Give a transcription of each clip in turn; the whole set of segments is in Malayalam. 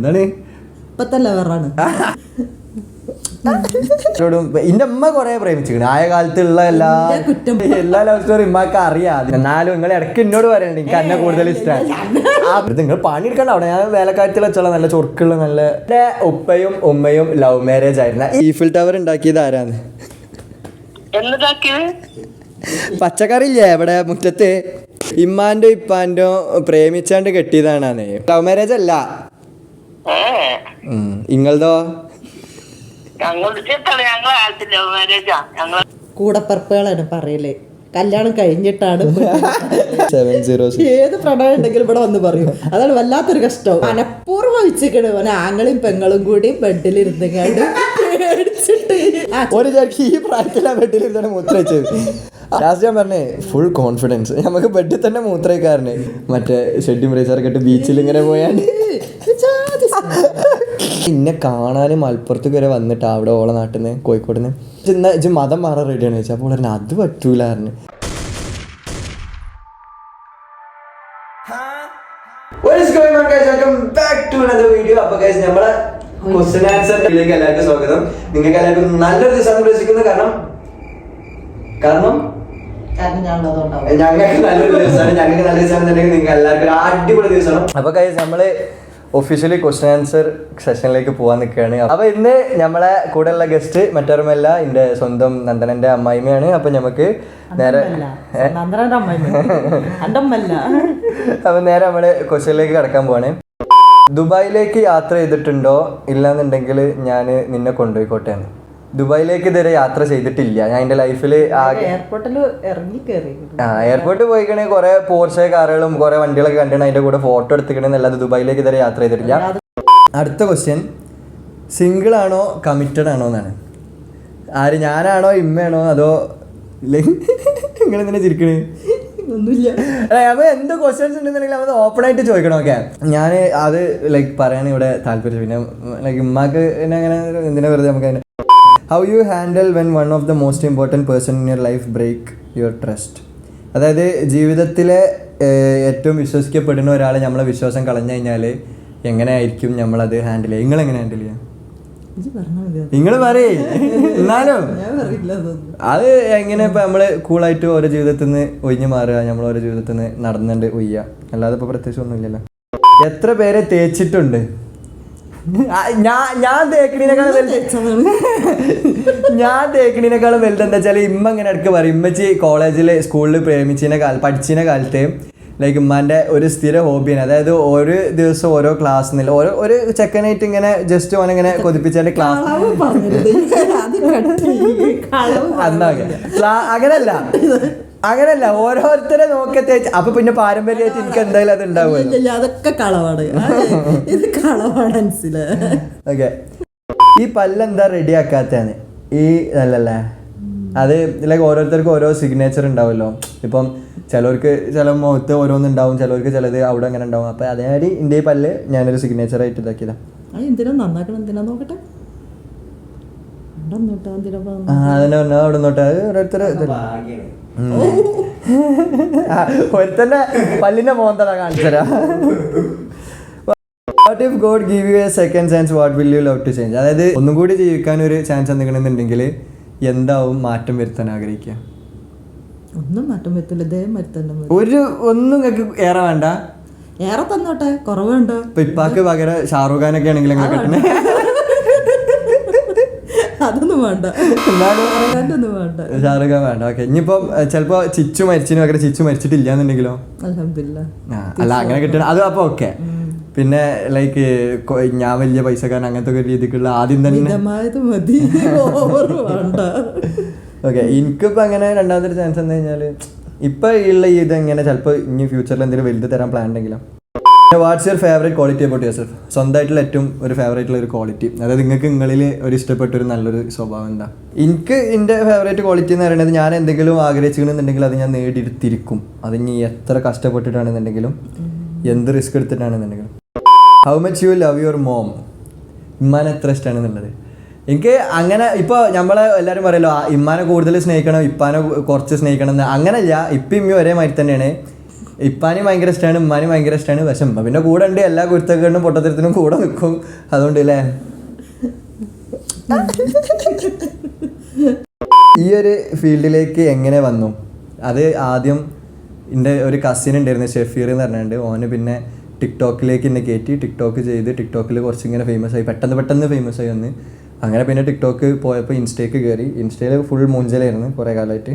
എന്താണ് ഇപ്പത്തെ ലെവറാണ്. എന്റെ അമ്മ കൊറേ പ്രേമിച്ചിരിക്കണ ആയ കാലത്തുള്ള എല്ലാ ലവ് സ്റ്റോറി ഉമ്മക്ക് അറിയാം. എന്നാലും നിങ്ങൾ ഇടയ്ക്ക് എന്നോട് പറയണ്ട എനിക്ക് എന്നെ കൂടുതൽ ഇഷ്ടമാണ്. നിങ്ങൾ പണിയെടുക്കണ്ട അവിടെ. ഞാൻ വേലക്കാലത്തിൽ വെച്ചുള്ള നല്ല ചൊറുക്കുള്ള നല്ല ഉപ്പയും ഉമ്മയും ലവ് മാരേജ് ആയിരുന്നു. ഈഫിൽ ടവർ ഉണ്ടാക്കിയത് ആരാന്ന്? പച്ചക്കറി ഇല്ലേ ഇവിടെ മുറ്റത്ത് ഇമ്മാന്റെ ഇപ്പാന്റെ പ്രേമിച്ചാണ്ട് കെട്ടിയതാണ്. ലവ് മാരേജ് അല്ല. ഇങ്ങളതോ? കൂടപ്പറപ്പുകളാണ് പറയല്. കല്യാണം കഴിഞ്ഞിട്ടാണ് ഏത് പ്രണയം ഉണ്ടെങ്കിലും ഇവിടെ വന്ന് പറയും. അതാണ് വല്ലാത്തൊരു കഷ്ടം. മനഃപൂർവ്വം വെച്ചിക്കണ് ആങ്ങളും പെങ്ങളും കൂടി ബെഡിലിരുന്നുകാണ്ട് ഈ പ്രായത്തിലാ ബെഡിലിരുന്നാണ് മൂത്ര വെച്ചത്. ലാസ്റ്റ് ഞാൻ പറഞ്ഞേ ഫുൾ കോൺഫിഡൻസ് നമുക്ക് ബെഡിൽ തന്നെ മൂത്രക്കാരന് മറ്റേ ഷെഡ്യൂം റേസറൊക്കെ ഇട്ട് ബീച്ചിൽ ഇങ്ങനെ പോയാണ്ട് പിന്നെ കാണാനും മലപ്പുറത്ത് വരെ വന്നിട്ട് അവിടെ ഓളെ നാട്ടിൽ നിന്ന് കോഴിക്കോട് നിന്ന് ഇജ്ജ് മതം മാറാൻ റെഡിയാണ് ചോദിച്ചാൽ അപ്പോൾ പറഞ്ഞു അത് പറ്റൂലായിരുന്നു. നമ്മളെ ക്വസ്റ്റ്യൻ ആൻസറിലേക്ക് എല്ലാവർക്കും സ്വാഗതം. നിങ്ങൾക്ക് എല്ലാവർക്കും നല്ലൊരു ദിവസം പ്രവേശിക്കുന്നു. കാരണം ഞങ്ങൾക്ക് നല്ലൊരു ദിവസമാണ്. ഞങ്ങൾക്ക് നല്ല ദിവസം നിങ്ങൾക്ക് എല്ലാവർക്കും അടിപൊളി ദിവസമാണ്. അപ്പൊ നമ്മള് ഒഫീഷ്യലി ക്വസ്റ്റ്യൻ ആൻസർ സെഷനിലേക്ക് പോകാൻ നിൽക്കുകയാണ്. അപ്പൊ ഇന്ന് നമ്മളെ കൂടെയുള്ള ഗസ്റ്റ് മറ്റൊരുമല്ല എൻ്റെ സ്വന്തം നന്ദനന്റെ അമ്മായിമ്മയാണ്. അപ്പൊ നമുക്ക് നേരെ അപ്പൊ നേരെ നമ്മള് ക്വസ്റ്റ്യനിലേക്ക് കടക്കാൻ പോവാണ്. ദുബായിലേക്ക് യാത്ര ചെയ്തിട്ടുണ്ടോ? ഇല്ലാന്നുണ്ടെങ്കിൽ ഞാൻ നിന്നെ കൊണ്ടുപോയിക്കോട്ടെ. ദുബായിലേക്ക് ഇതുവരെ യാത്ര ചെയ്തിട്ടില്ല ഞാൻ എൻ്റെ ലൈഫിൽ. എയർപോർട്ടിൽ പോയിക്കണേ കുറെ പോർഷെ കാറുകളും കുറെ വണ്ടികളൊക്കെ കണ്ടിട്ട് അതിന്റെ കൂടെ ഫോട്ടോ എടുത്തിക്കണെന്നല്ലാതെ ദുബായിലേക്ക് ഇതുവരെ യാത്ര ചെയ്തിട്ടില്ല. അടുത്ത ക്വസ്റ്റ്യൻ, സിംഗിൾ ആണോ കമ്മിറ്റഡ് ആണോ എന്നാണ്. ആര്, ഞാനാണോ ഇമ്മയാണോ അതോ നിങ്ങൾ എന്തിനാ ചിരിക്കണേ? അപ്പൊ എന്ത് ക്വസ്റ്റ്യൻസ് ഉണ്ടെന്നുണ്ടെങ്കിൽ അത് ഓപ്പൺ ആയിട്ട് ചോദിക്കണം. ഓക്കെ, ഞാൻ അത് ലൈക്ക് പറയാൻ ഇവിടെ താല്പര്യം. പിന്നെ ലൈക്ക് ഉമ്മാക്ക് എന്നെ അങ്ങനെ എന്തിനാ വെറുതെ നമുക്ക് അതിന്. How you handle when one of the most important person in your life break your trust? അതായത് ജീവിതത്തിലെ ഏറ്റവും വിശ്വസിക്കപ്പെടുന്ന ഒരാളെ നമ്മളെ വിശ്വാസം കളഞ്ഞു കഴിഞ്ഞാൽ എങ്ങനെയായിരിക്കും നമ്മളത് ഹാൻഡിൽ ചെയ്യുക? നിങ്ങൾ എങ്ങനെ ഹാൻഡിൽ ചെയ്യുക? നിങ്ങൾ പറയേ. എന്നാലും അത് എങ്ങനെ ഇപ്പം നമ്മൾ കൂളായിട്ട് ഓരോ ജീവിതത്തിൽ നിന്ന് ഒഴിഞ്ഞു മാറുക, നമ്മൾ ഓരോ ജീവിതത്തിൽ നിന്ന് നടന്നുകൊണ്ട് ഒയ്യുക, അല്ലാതെ ഇപ്പോൾ പ്രത്യേകിച്ച് ഒന്നുമില്ലല്ലോ. എത്ര പേരെ തേച്ചിട്ടുണ്ട്? ഞാൻ തേക്കണീനേക്കാളും വലുത് എന്താ വെച്ചാൽ ഇമ്മ ഇങ്ങനെ ഇടയ്ക്ക് പറയും. ഇമ്മച്ചി കോളേജിൽ സ്കൂളിൽ പഠിച്ചിന കാലത്ത് ലൈക്ക് ഉമ്മാൻ്റെ ഒരു സ്ഥിര ഹോബിയാണ്. അതായത് ഒരു ദിവസം ഓരോ ക്ലാസ്സിൽ ഒരു ചെക്കനായിട്ട് ഇങ്ങനെ ജസ്റ്റ് ഓനിങ്ങനെ കൊതിപ്പിച്ചതിൻ്റെ ക്ലാസ് അങ്ങനല്ല ഓരോരുത്തരെ നോക്കത്തെ. അപ്പൊ പിന്നെ പാരമ്പര്യമായിട്ട് എനിക്ക് എന്തായാലും അത് ഉണ്ടാവുമല്ലോ. അതൊക്കെ കളവാണ്, ഇത് കളവാണ്, മനസ്സിലായി. ഓക്കെ, ഈ പല്ലെന്താ റെഡി ആക്കാത്തതാണ്? ഈ അല്ലല്ലേ, അത് ലൈക്ക് ഓരോരുത്തർക്കും ഓരോ സിഗ്നേച്ചർ ഉണ്ടാവുമല്ലോ. ഇപ്പം ചിലവർക്ക് ചില മുഖത്ത് ഓരോന്നുണ്ടാവും, ചിലവർക്ക് ചിലത് അവിടെ അങ്ങനെ ഉണ്ടാവും. അപ്പൊ അതേമാതിരി എൻ്റെ ഈ പല്ല് ഞാനൊരു സിഗ്നേച്ചർ ആയിട്ട് ഇതാക്കിയതാ. എന്തിനാ നന്നാക്കണം? എന്തിനാ നോക്കട്ടെ, അതിനെ അവിടെ നോട്ടെ. അത് ഓരോരുത്തർ ഒരുത്തന്നെ പല്ലിന്റെ മോന്തടാ കാണിച്ചരാ. What if God give you a second chance, what will you love to change? അതായത് ഒന്നും കൂടി ജീവിക്കാൻ ഒരു ചാൻസ് എന്തെങ്കിലുണ്ടെങ്കിൽ എന്താവും മാറ്റം വരുത്താൻ ആഗ്രഹിക്കുക? ഒന്നും മാറ്റം വരുത്തില്ല, ഒന്നും നിങ്ങൾക്ക് ഏറെ വേണ്ട. ഏറെ തന്നോട്ടെ, കുറവുണ്ടോ? ഇപ്പൊ ഇപ്പാക്ക് പകരം ഷാറൂഖ് ഖാനൊക്കെ ആണെങ്കിൽ നിങ്ങൾ കെട്ടണേ. അതൊന്നും വേണ്ട, ഷാറുഖ് ഖാൻ വേണ്ട. ഓക്കെ, ഇനിയിപ്പം ചിലപ്പോ ചിച്ചു മരിച്ചതിന് പകരം ചിച്ചു മരിച്ചിട്ടില്ലാന്നുണ്ടെങ്കിലോ? അല്ല അങ്ങനെ കിട്ടണം അത്. അപ്പൊ ഓക്കെ, പിന്നെ ലൈക്ക് ഞാൻ വലിയ പൈസക്കാരൻ അങ്ങനത്തെ ഒരു രീതിക്കുള്ള ആദ്യം തന്നെ ഓക്കെ. എനിക്കിപ്പോൾ അങ്ങനെ രണ്ടാമത്തെ ചാൻസ് എന്ന് കഴിഞ്ഞാൽ ഇപ്പം ഉള്ള ഇതെങ്ങനെ ചിലപ്പോൾ ഇനി ഫ്യൂച്ചറിൽ എന്തെങ്കിലും വലുത് തരാൻ പ്ലാൻ ഉണ്ടെങ്കിലോ. What's your favourite quality about your self? സ്വന്തമായിട്ടുള്ള ഏറ്റവും ഒരു ഫേവറേറ്റുള്ള ഒരു ക്വാളിറ്റി, അതായത് നിങ്ങൾക്ക് നിങ്ങളിൽ ഒരു ഇഷ്ടപ്പെട്ട ഒരു നല്ലൊരു സ്വഭാവം എന്താ? എനിക്ക് എൻ്റെ ഫേവറേറ്റ് ക്വാളിറ്റി എന്ന് പറയുന്നത് ഞാൻ എന്തെങ്കിലും ആഗ്രഹിച്ചിട്ടുണ്ടെന്നുണ്ടെങ്കിൽ അത് ഞാൻ നേടിയെടുത്തിരിക്കും. അത് ഇനി എത്ര കഷ്ടപ്പെട്ടിട്ടാണെന്നുണ്ടെങ്കിലും എന്ത് റിസ്ക് എടുത്തിട്ടാണെന്നുണ്ടെങ്കിലും. How much you love your mom? ഇമ്മാനെ എത്ര ഇഷ്ടമാണെന്നുള്ളത്. എനിക്ക് അങ്ങനെ ഇപ്പോൾ നമ്മളെ എല്ലാവരും പറയല്ലോ ഇമ്മാനെ കൂടുതൽ സ്നേഹിക്കണം, ഇപ്പാനെ കുറച്ച് സ്നേഹിക്കണം എന്ന്. അങ്ങനെയല്ല, ഇപ്പം ഇമ്മയും ഒരേ മാതിരി തന്നെയാണ്. ഇപ്പാനും ഭയങ്കര ഇഷ്ടമാണ്, ഉമ്മാനും ഭയങ്കര ഇഷ്ടമാണ്. പക്ഷെ ഉമ്മ പിന്നെ കൂടെ ഉണ്ട്, എല്ലാ കുരുത്തക്കേടിനും പൊട്ടത്തരത്തിനും കൂടെ നിൽക്കും. അതുകൊണ്ട് അല്ലേ ഈ ഒരു ഫീൽഡിലേക്ക് എങ്ങനെ വന്നു? അത് ആദ്യം എൻ്റെ ഒരു കസിൻ ഉണ്ടായിരുന്നു, ഷെഫീർ എന്ന് പറഞ്ഞിട്ടുണ്ട്. ഓന് പിന്നെ ടിക്ടോക്കിലേക്ക് എന്നെ കയറ്റി, ടിക്ടോക്ക് ചെയ്ത് ടിക്ടോക്കിൽ കുറച്ചിങ്ങനെ ഫേമസ് ആയി, പെട്ടെന്ന് ഫേമസ് ആയി വന്ന്. അങ്ങനെ പിന്നെ ടിക്ടോക്ക് പോയപ്പോൾ ഇൻസ്റ്റയ്ക്ക് കയറി. ഇൻസ്റ്റയിൽ ഫുൾ മൂഞ്ചലായിരുന്നു കുറേ കാലമായിട്ട്.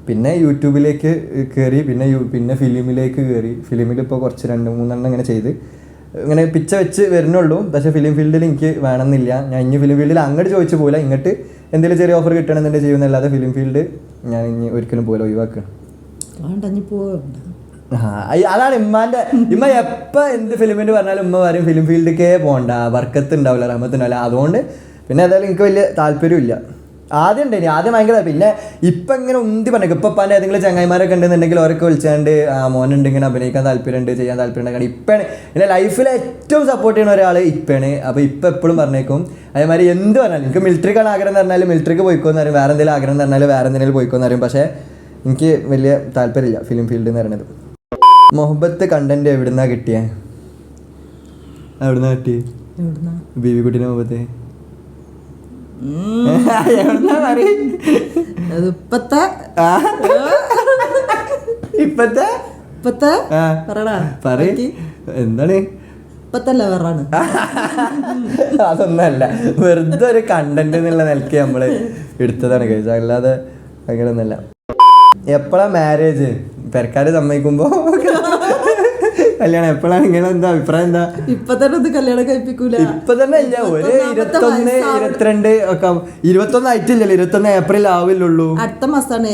പിന്നെ യൂട്യൂബിലേക്ക് കയറി, പിന്നെ ഫിലിമിലേക്ക് കയറി. ഫിലിമിൽ ഇപ്പോൾ കുറച്ച് 2-3 ഇങ്ങനെ ചെയ്ത് ഇങ്ങനെ പിച്ച വെച്ച് വരുന്നുള്ളൂ. പക്ഷേ ഫിലിം ഫീൽഡിൽ എനിക്ക് വേണമെന്നില്ല. ഞാൻ ഇനി ഫിലിം ഫീൽഡിൽ അങ്ങോട്ട് ചോദിച്ചു പോയില്ല, ഇങ്ങോട്ട് എന്തെങ്കിലും ചെറിയ ഓഫർ കിട്ടണമെന്നുണ്ടെങ്കിൽ ചെയ്യുന്നല്ലാതെ ഫിലിം ഫീൽഡ് ഞാൻ ഇനി ഒരിക്കലും പോയില്ല, ഒഴിവാക്കുകയാണ്. അതാണ് ഇമ്മ എപ്പോൾ എന്ത് ഫിലിമിൻ്റെ പറഞ്ഞാലും ഉമ്മ പറയും ഫിലിം ഫീൽഡിലേക്കേ പോകണ്ട, ബർക്കത്ത് ഉണ്ടാവില്ല, റഹ്മത്ത് ഉണ്ടാവില്ല. അതുകൊണ്ട് പിന്നെ ഏതായാലും എനിക്ക് വലിയ താല്പര്യമില്ല. ആദ്യം ഉണ്ടായി, ആദ്യം ഭയങ്കര. പിന്നെ ഇപ്പം ഇങ്ങനെ ഉന്തി പറഞ്ഞു, ഇപ്പം ഇപ്പം ഏതെങ്കിലും ചങ്ങായിമാരൊക്കെ ഉണ്ടെന്നുണ്ടെങ്കിൽ അവരൊക്കെ വിളിച്ചാണ്ട് മോനുണ്ട്, ഇങ്ങനെ അഭിനയിക്കാൻ താല്പര്യമുണ്ട്, ചെയ്യാൻ താല്പര്യമുണ്ട്. കാരണം ഇപ്പാണ് എൻ്റെ ലൈഫിൽ ഏറ്റവും സപ്പോർട്ട് ചെയ്യുന്ന ഒരാൾ ഇപ്പാണ്. അപ്പോൾ ഇപ്പം എപ്പോഴും പറഞ്ഞേക്കും. അതേമാതിരി എന്ത് പറഞ്ഞാലും എനിക്ക് മിലിറ്ററിക്കാണ് ആഗ്രഹം എന്ന് പറഞ്ഞാൽ മിലിറ്ററിക്ക് പോയിക്കോന്ന് പറയും, വേറെ എന്തെങ്കിലും ആഗ്രഹം എന്ന് പറഞ്ഞാൽ വേറെ എന്തെങ്കിലും പോയിക്കോന്ന് പറയും. പക്ഷേ എനിക്ക് വലിയ താല്പര്യമില്ല ഫിലിം ഫീൽഡ് എന്ന് പറയുന്നത്. മുഹബത്ത് കണ്ടന്റ് എവിടുന്നാ കിട്ടിയേ? എവിടുന്നാ കിട്ടി? ബീവിക്കുട്ടിൻ്റെ മുഹബത്ത് എന്താണ്? അതൊന്നല്ല, വെറുതെ ഒരു കണ്ടന്റ് എന്നുള്ള നിലയ്ക്ക് നമ്മള് എടുത്തതാണ് കഴിച്ചത്, അല്ലാതെ അങ്ങനെയൊന്നല്ല. എപ്പോഴാ മാരേജ്? പെരക്കാര് സമ്മതിക്കുമ്പോ കല്യാണം എപ്പോഴാണ്? ഇങ്ങനെ എന്താ അഭിപ്രായം? എന്താ ഇപ്പൊ തന്നെ ഒന്നും കല്യാണം കഴിപ്പിക്കൂല? ഇപ്പൊ തന്നെ ഇല്ല, ഒരു 21, 22 ഒക്കെ. 21 ആയിട്ടില്ലല്ലോ, 21 ഏപ്രിൽ ആവില്ലുള്ളൂ. അടുത്ത മാസാണ്.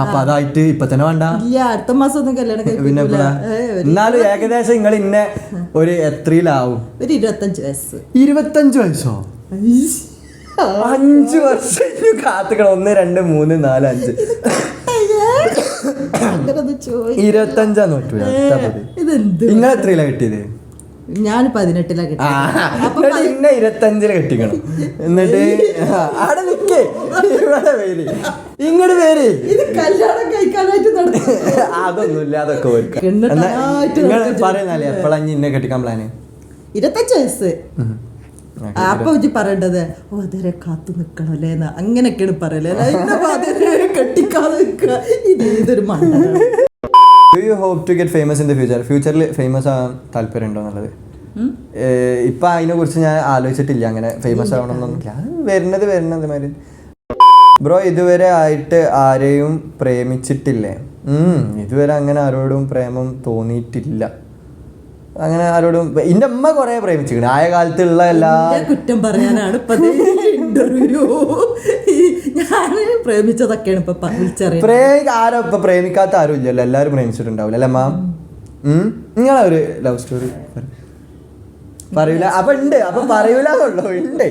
അപ്പൊ അതായിട്ട് ഇപ്പൊ തന്നെ വേണ്ട, അടുത്ത മാസം ഒന്നും കല്യാണം കഴിപ്പിക്കൂല. എന്നാലും ഏകദേശം നിങ്ങൾ ഇന്നെ ഒരു എത്രയിലാവും? ഒരു 25 വയസ്സ്. 25 വയസ്സോ? 5 വർഷം കാത്തുക്കണം. 1, 2, 3, 4, 5. 25 നോട്ടു. നിങ്ങൾ എത്രയിലാ കിട്ടിയത്? ഞാൻ 18 അപ്പൊ 25 കെട്ടിക്കണം. എന്നിട്ട് അവിടെ നിക്കേ, ഇവിടെ പേര്, ഇങ്ങോട്ട് പേര്. കല്യാണം കഴിക്കാനായിട്ട് അതൊന്നുമില്ല, അതൊക്കെ പറയുന്നല്ലേ. എപ്പോഴാ ഇന്നെ കെട്ടിക്കാൻ പ്ലാന്? 25 വയസ്സ്. അപ്പൊ ഇത് പറയേണ്ടത് അതരെ കാത്തു നിക്കണല്ലേ, അങ്ങനെയൊക്കെയാണ് പറയലേ. കെട്ടിക്കാതെ നിൽക്കുക, ഇതൊരു മണ്ണാണ്. Do you hope to get famous in the future? ഫ്യൂച്ചറിൽ ഫേമസ് ആവാൻ താല്പര്യം ഉണ്ടോ എന്നുള്ളത്? ഇപ്പൊ അതിനെ കുറിച്ച് ഞാൻ ആലോചിച്ചിട്ടില്ല, അങ്ങനെ ഫേമസ് ആവണമെന്നൊന്നുമില്ല. വരുന്നത് മാതിരി. ബ്രോ ഇതുവരെ ആയിട്ട് ആരെയും പ്രേമിച്ചിട്ടില്ലേ? ഇതുവരെ അങ്ങനെ ആരോടും പ്രേമം തോന്നിയിട്ടില്ല. അങ്ങനെ ആരോടും. എൻ്റെ അമ്മ കുറെ പ്രേമിച്ചിരിക്കണം ആയ കാലത്തുള്ള എല്ലാ കുറ്റം പറയാനാണ് ഞാൻ പ്രേമിച്ചതൊക്കെയാണ് ഇപ്പൊ വിളിച്ചറിയാം. ആരോ ഇപ്പൊ പ്രേമിക്കാത്ത ആരും ഇല്ലല്ലോ, എല്ലാവരും പ്രേമിച്ചിട്ടുണ്ടാവില്ല അല്ലേ മാം? നിങ്ങളെ ഒരു ലവ് സ്റ്റോറി പറയൂല? അപ്പൊ ഉണ്ട്, അപ്പൊ പറയൂലെന്നുള്ളൂ, ഉണ്ട്.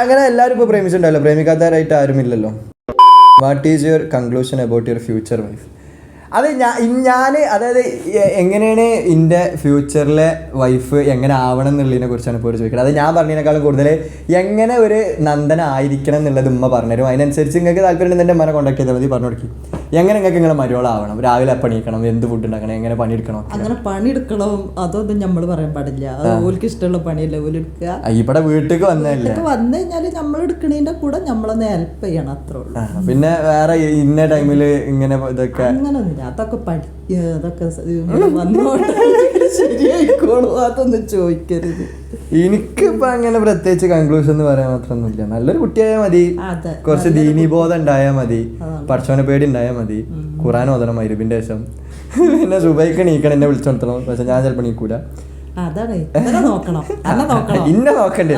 അങ്ങനെ എല്ലാവരും ഇപ്പൊ പ്രേമിച്ചിട്ടുണ്ടാവില്ല, പ്രേമിക്കാത്തവരായിട്ട് ആരും ഇല്ലല്ലോ. What is your conclusion about your future wife? അത് ഞാൻ അതായത് എങ്ങനെയാണ് എൻ്റെ ഫ്യൂച്ചറിലെ വൈഫ് എങ്ങനെ ആവണം എന്നുള്ളതിനെ കുറിച്ചാണ് ഇപ്പോൾ ചോദിക്കുന്നത്. അത് ഞാൻ പറഞ്ഞതിനേക്കാളും കൂടുതൽ എങ്ങനെ ഒരു നന്ദന ആയിരിക്കണം എന്നുള്ളത് ഉമ്മ പറഞ്ഞുതരും. അതിനനുസരിച്ച് നിങ്ങൾക്ക് താല്പര്യം ഉണ്ടെങ്കിൽ എൻ്റെ അമ്മനെ കോൺടാക്ട് ചെയ്താൽ മതി, പറഞ്ഞു കൊടുക്കും. എങ്ങനെ നിങ്ങൾക്ക് നിങ്ങളെ മരുവളാവണം, രാവിലെ പണിയെടുക്കണം, എന്ത് ഫുഡ് ഉണ്ടാക്കണം, എങ്ങനെ പണിയെടുക്കണം. അങ്ങനെ പണിയെടുക്കണം അതൊന്നും നമ്മൾ പറയാൻ പാടില്ല. അത് ഓൾക്ക് ഇഷ്ടമുള്ള പണിയല്ലേ ഓല് എടുക്കുക. ഇവിടെ വീട്ടിലേക്ക് വന്നു കഴിഞ്ഞാൽ നമ്മൾ എടുക്കണതിൻ്റെ കൂടെ നമ്മളൊന്ന് ഹെൽപ്പ് ചെയ്യണം, അത്രേ ഉള്ളൂ. പിന്നെ വേറെ ഇന്ന ടൈമിൽ ഇങ്ങനെ ഇതൊക്കെ അങ്ങനൊന്നുമില്ല. അതൊക്കെ അതൊക്കെ വന്നോട്ടെ, ശരിയായിക്കോളൂ, അതൊന്നും ചോദിക്കരുത്. എനിക്കിപ്പോ അങ്ങനെ പ്രത്യേകിച്ച് കൺക്ലൂഷൻ എന്ന് പറയാൻ മാത്രമൊന്നുമില്ല. നല്ലൊരു കുട്ടിയായാൽ മതി, കുറച്ച് ദീനീബോധം ഉണ്ടായാൽ മതി, പടച്ചോനെ പേടി ഉണ്ടായാൽ മതി, ഖുറാൻ ഓതണം മഗ്‌രിബിന്റെ ശേഷം, പിന്നെ സുബൈക്ക് എണീക്കണം, എന്നെ വിളിച്ചോണ്ടണം. പക്ഷെ ഞാൻ ചിലപ്പോൾ എണീക്കൂല. ഇന്നെ നോക്കണ്ടേ?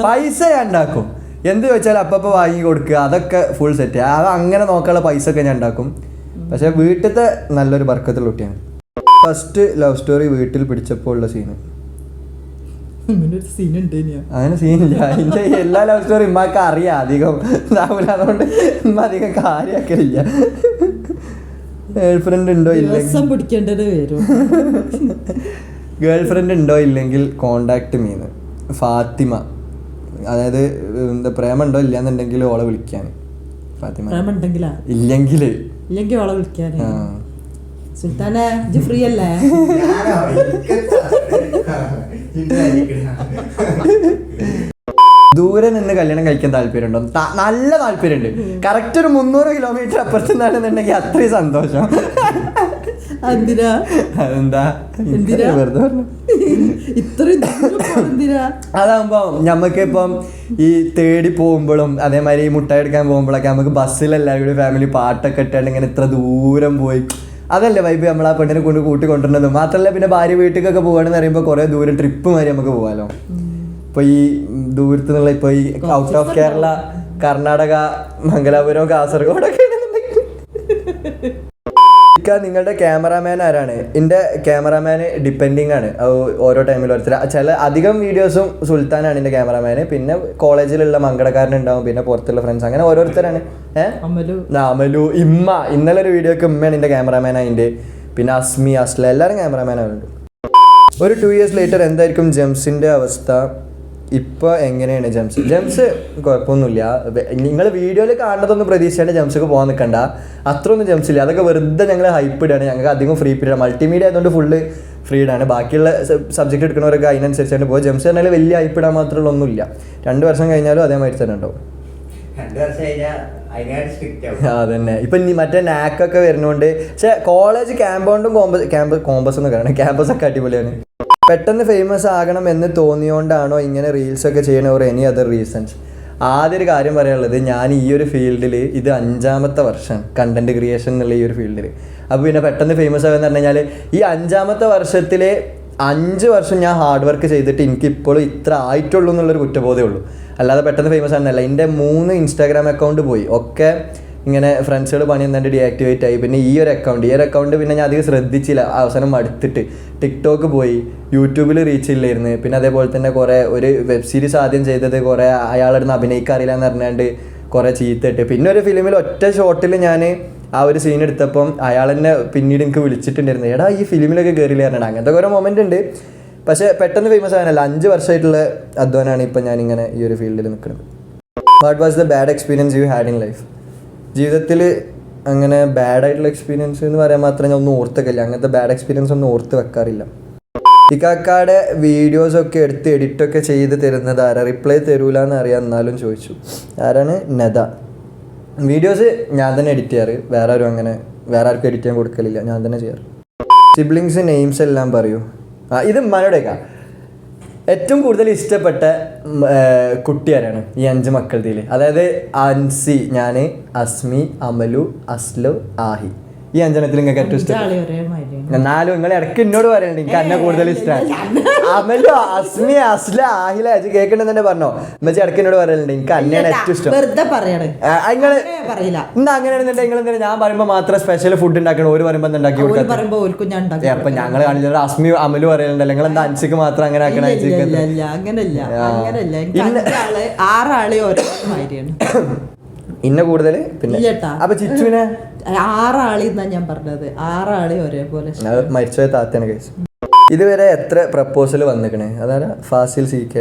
പൈസ ഞാൻ ഉണ്ടാക്കും, എന്ത് ചോദിച്ചാൽ അപ്പപ്പോൾ വാങ്ങി കൊടുക്കുക, അതൊക്കെ ഫുൾ സെറ്റ്. അത് അങ്ങനെ നോക്കാനുള്ള പൈസ ഒക്കെ ഞാൻ ഉണ്ടാക്കും. പക്ഷെ വീട്ടിലത്തെ നല്ലൊരു ബർക്കത്തുള്ള കുട്ടിയാണ്. ഫസ്റ്റ് ലവ് സ്റ്റോറി വീട്ടിൽ പിടിച്ചപ്പോൾ ഉള്ള സീന്. അങ്ങനെ സീനില്ല. അതിന്റെ എല്ലാ ലവ് സ്റ്റോറി ഉമ്മാക്ക് അറിയാം, അധികം ഇതാവില്ല, അതുകൊണ്ട് ഉമ്മ അധികം കാര്യമാക്കലില്ല. ഗേൾ ഫ്രണ്ട് ഉണ്ടോ ഇല്ലെങ്കിൽ കോണ്ടാക്ട് മീന്ന് ഫാത്തിമ. അതായത് എന്താ പ്രേമുണ്ടോ ഇല്ലാന്നുണ്ടെങ്കിൽ ഓളെ വിളിക്കാൻ. ഫാത്തിമ ഇല്ലെങ്കിൽ ഓളെ വിളിക്കാൻ. സുൽത്താനെ ഇജ്ജ് ഫ്രീ അല്ലേ? ദൂരെ നിന്ന് കല്യാണം കഴിക്കാൻ താല്പര്യമുണ്ടോ? നല്ല താല്പര്യമുണ്ട്. കറക്റ്റ് ഒരു 300 കിലോമീറ്റർ അപ്പുറത്ത് നിന്നാണെന്നുണ്ടെങ്കിൽ അത്രയും സന്തോഷം. എന്തിനാ? അതെന്താ വെറുതെ പറഞ്ഞു. ഇത്രയും എന്തിനാ? അതാകുമ്പോ ഞമ്മക്ക് ഇപ്പം ഈ തേടി പോകുമ്പോഴും അതേമാതിരി ഈ മുട്ടായി എടുക്കാൻ പോകുമ്പോഴൊക്കെ നമുക്ക് ബസ്സിലെല്ലാവരും കൂടി ഫാമിലി പാട്ടൊക്കെ ഇട്ടാണ്ട് ഇങ്ങനെ ഇത്ര ദൂരം പോയി, അതല്ലേ വൈബ്. നമ്മൾ ആ പെണ്ണിനെ കൊണ്ട് കൂട്ടിക്കൊണ്ടിരുന്നത് മാത്രമല്ല, പിന്നെ ഭാര്യ വീട്ടിലേക്കൊക്കെ പോവാണെന്ന് പറയുമ്പോൾ കുറെ ദൂരം ട്രിപ്പ് മാതിരി നമുക്ക് പോകാമല്ലോ. ഇപ്പൊ ഈ ദൂരത്തു നിന്നുള്ള ഇപ്പൊ ഈ ഔട്ട് ഓഫ് കേരള, കർണാടക, മംഗലാപുരം, കാസർഗോഡൊക്കെ നിങ്ങളുടെ ക്യാമറാമാൻ ആരാണ്? എൻ്റെ ക്യാമറാമാന് ഡിപ്പെൻഡിങ് ആണ്. ഓരോ ടൈമിൽ ഓരോരുത്തർ. ചില അധികം വീഡിയോസും സുൽത്താനാണ് എൻ്റെ ക്യാമറാമാന്. പിന്നെ കോളേജിലുള്ള മംഗളക്കാരനുണ്ടാവും, പിന്നെ പുറത്തുള്ള ഫ്രണ്ട്സ്, അങ്ങനെ ഓരോരുത്തരാണ്. അമലു, ഇമ്മ. ഇന്നലെ ഒരു വീഡിയോക്ക് ഉമ്മയാണ് എൻ്റെ ക്യാമറാമാൻ അതിൻ്റെ. പിന്നെ അസ്മി, അസ്ല, എല്ലാവരും ക്യാമറാമാനാവുന്നുണ്ട്. ഒരു 2 years later എന്തായിരിക്കും ജെംസിൻ്റെ അവസ്ഥ? ഇപ്പോൾ എങ്ങനെയാണ് ജെംസ് കുഴപ്പമൊന്നുമില്ല. നിങ്ങൾ വീഡിയോയിൽ കാണുന്നതൊന്നും പ്രതീക്ഷിച്ചാണ്ട് ജെംസൊക്കെ പോകാൻ നിൽക്കണ്ട. അത്രയൊന്നും ജെംസ് ഇല്ല. അതൊക്കെ വെറുതെ ഞങ്ങൾ ഹൈപ്പ് ഇടാണ്. ഞങ്ങൾക്ക് അധികം ഫ്രീ പീരീഡ്, മൾട്ടിമീഡിയ ആയതുകൊണ്ട് ഫുള്ള് ഫ്രീഡാണ്. ബാക്കിയുള്ള സബ്ജക്റ്റ് എടുക്കുന്നവരൊക്കെ അതിനനുസരിച്ചാണ് പോകുക. ജെംസ് പറഞ്ഞാൽ വലിയ ഹൈപ്പ് ഇടാൻ മാത്രമുള്ള ഒന്നുമില്ല. 2 വർഷം കഴിഞ്ഞാലും അതേമാതിരി തന്നെ ഉണ്ടാവും. അതന്നെ. ഇപ്പൊ മറ്റേ നാക്കൊക്കെ വരുന്നോണ്ട്. പക്ഷെ കോളേജ് ക്യാമ്പൗണ്ടും കോമ്പസ് എന്ന് പറയണം, ക്യാമ്പസ് ഒക്കെ അടിപൊളിയാണ്. പെട്ടെന്ന് ഫേമസ് ആകണം എന്ന് തോന്നിയോണ്ടാണോ ഇങ്ങനെ റീൽസൊക്കെ ചെയ്യണ ഓർ എനി അതർ റീസൺസ്? ആദ്യം ഒരു കാര്യം പറയാനുള്ളത്, ഞാൻ ഈ ഒരു ഫീൽഡിൽ ഇത് 5ാമത്തെ വർഷം കണ്ടന്റ് ക്രിയേഷൻ എന്നുള്ള ഈ ഒരു ഫീൽഡിൽ. അപ്പോൾ പിന്നെ പെട്ടെന്ന് ഫേമസ് ആകുമെന്ന് പറഞ്ഞു കഴിഞ്ഞാൽ ഈ 5ാമത്തെ വർഷത്തിൽ 5 വർഷം ഞാൻ ഹാർഡ് വർക്ക് ചെയ്തിട്ട് എനിക്കിപ്പോഴും ഇത്ര ആയിട്ടുള്ളൂ എന്നുള്ളൊരു കുറ്റബോധമേ ഉള്ളൂ. അല്ലാതെ പെട്ടെന്ന് ഫേമസ് ആണെന്നല്ല. എൻ്റെ 3 ഇൻസ്റ്റാഗ്രാം അക്കൗണ്ട് പോയി, ഒക്കെ ഇങ്ങനെ ഫ്രണ്ട്സുകൾ പണി എന്നിട്ട് ഡീആക്ടിവേറ്റ് ആയി. പിന്നെ ഈ ഒരു അക്കൗണ്ട് പിന്നെ ഞാൻ അധികം ശ്രദ്ധിച്ചില്ല, അവസാനം മടുത്തിട്ട്. ടിക്ടോക്ക് പോയി, യൂട്യൂബിൽ റീച്ച് ഇല്ലായിരുന്നു. പിന്നെ അതേപോലെ തന്നെ കുറേ ഒരു വെബ് സീരീസ് ആദ്യം ചെയ്തത് കുറേ അയാളുടെ അഭിനയിക്കാറില്ല എന്ന് പറഞ്ഞാണ്ട് കുറേ ചീത്തിട്ട്. പിന്നെ ഒരു ഫിലിമിൽ ഒറ്റ ഷോട്ടിൽ ഞാൻ ആ ഒരു സീൻ എടുത്തപ്പം അയാൾ തന്നെ പിന്നീട് എനിക്ക് വിളിച്ചിട്ടുണ്ടായിരുന്നു, എടാ ഈ ഫിലിമിലൊക്കെ കയറിയില്ല പറഞ്ഞിട്ട്. അങ്ങനത്തെ കുറേ മൊമെൻ്റ് ഉണ്ട്. പക്ഷേ പെട്ടെന്ന് ഫേമസ് ആകാനല്ല, 5 വർഷമായിട്ടുള്ള അധ്വാനമാണ് ഇപ്പം ഞാനിങ്ങനെ ഈ ഒരു ഫീൽഡിൽ നിൽക്കുന്നത്. What was the bad experience you had in life? ജീവിതത്തിൽ അങ്ങനെ ബാഡായിട്ടുള്ള എക്സ്പീരിയൻസ് എന്ന് പറയാൻ മാത്രം ഞാൻ ഒന്നും ഓർത്തക്കില്ല. അങ്ങനത്തെ ബാഡ് എക്സ്പീരിയൻസ് ഒന്നും ഓർത്ത് വെക്കാറില്ല. ഇക്കാക്കാടെ വീഡിയോസൊക്കെ എടുത്ത് എഡിറ്റൊക്കെ ചെയ്ത് തരുന്നത് ആരാ? റിപ്ലൈ തരൂല എന്ന് അറിയാം, എന്നാലും ചോദിച്ചു. ആരാണ്? നദ. വീഡിയോസ് ഞാൻ തന്നെ എഡിറ്റ് ചെയ്യാറ്, വേറെ ആർക്കും എഡിറ്റ് ചെയ്യാൻ കൊടുക്കലില്ല, ഞാൻ തന്നെ ചെയ്യാറ്. സിബ്ലിങ്സ് നെയിംസ് എല്ലാം പറയൂ. ഇത് മനോടേക്കാ ഏറ്റവും കൂടുതൽ ഇഷ്ടപ്പെട്ട കുട്ടി ആരാണ് ഈ 5 മക്കളതിൽ? അതായത് അൻസി, ഞാൻ, അസ്മി, അമലു, അസ്ലു, ആഹി. ഈ 5 നിങ്ങൾക്ക് ഏറ്റവും ഇഷ്ടം? എന്നാലും നിങ്ങൾ ഇടയ്ക്ക് എന്നോട് പറയണ്ട എനിക്ക് എന്നെ കൂടുതൽ ഇഷ്ടമാണ്. അമലു, അസ്മി, അസ്ല, ആഹില കേൾക്കണ്ടെന്ന് തന്നെ പറഞ്ഞോ. എന്നുവെച്ചാൽ ഇടയ്ക്ക് എന്നോട് പറയലുണ്ട് എനിക്ക് അന്നെയാണ് ഏറ്റവും ഇഷ്ടം. ഇന്ന് അങ്ങനെയാണെന്നുണ്ടെങ്കിൽ നിങ്ങൾ ഞാൻ പറയുമ്പോൾ മാത്രം സ്പെഷ്യൽ ഫുഡ് ഉണ്ടാക്കണം, ഒരു പറയുമ്പോൾ ഉണ്ടാക്കി കൊടുക്കാം. അപ്പൊ ഞങ്ങൾ കാണിച്ചത് അസ്മി, അമലു പറയലുണ്ടല്ലോ, നിങ്ങൾ എന്താ അൻസിക്ക് മാത്രം അങ്ങനെ ആക്കണ? ഇന്ന കൂടുതൽ. പിന്നെ അപ്പൊ ചിച്ചുവിനെ 6 ആളെന്നാ ഞാൻ പറഞ്ഞത്. 6 ആളെ ഒരേപോലെ മരിച്ചോയ താത്തയാണ് കേസ്. ഇതുവരെ എത്ര പ്രപ്പോസൽ വന്നിക്കണേ? അതായത് ഫാസിൽ CK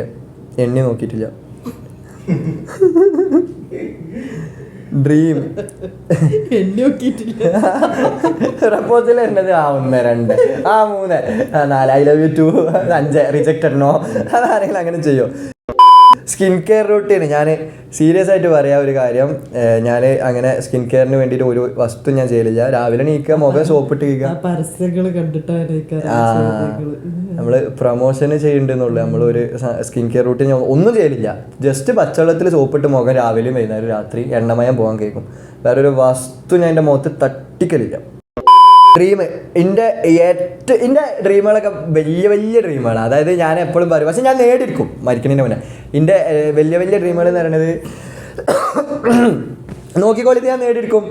എണ്ണി നോക്കിയിട്ടില്ല. ഡ്രീം എണ്ണി നോക്കിയിട്ടില്ല. പ്രപ്പോസൽ വരുന്നത് 1 2 3 4 I love you 2 5 rejected no. അതാരെങ്കിലും അങ്ങനെ ചെയ്യോ? സ്കിൻ കെയർ റൂട്ടീൻ ഞാൻ സീരിയസ് ആയിട്ട് പറയാം ഒരു കാര്യം. ഞാൻ അങ്ങനെ സ്കിൻ കെയറിന് വേണ്ടിയിട്ട് ഒരു വസ്തു ഞാൻ ചെയ്യലില്ല. രാവിലെ നീക്കുക, മുഖം സോപ്പിട്ട് നമ്മൾ പ്രൊമോഷന് ചെയ്യണ്ടെന്നുള്ളു. നമ്മളൊരു സ്കിൻ കെയർ റൂട്ടീൻ ഒന്നും ചെയ്യലില്ല. ജസ്റ്റ് പച്ചവെള്ളത്തിൽ സോപ്പിട്ട് മുഖം രാവിലെയും വൈകുന്നേരം രാത്രി എണ്ണമയം പോകാൻ കേൾക്കും. വേറൊരു വസ്തു ഞാൻ എൻ്റെ മുഖത്ത് തട്ടിക്കലില്ല. ഡ്രീം എൻ്റെ ഡ്രീമുകളൊക്കെ വലിയ ഡ്രീമുകളാണ്. അതായത് ഞാൻ എപ്പോഴും പറയും, പക്ഷെ ഞാൻ നേടിയെടുക്കും മരിക്കണതിൻ്റെ മുന്നേ. എൻ്റെ വലിയ ഡ്രീമുകൾ എന്ന് പറയുന്നത് നോക്കിക്കോളിത് ഞാൻ നേടിയെടുക്കും.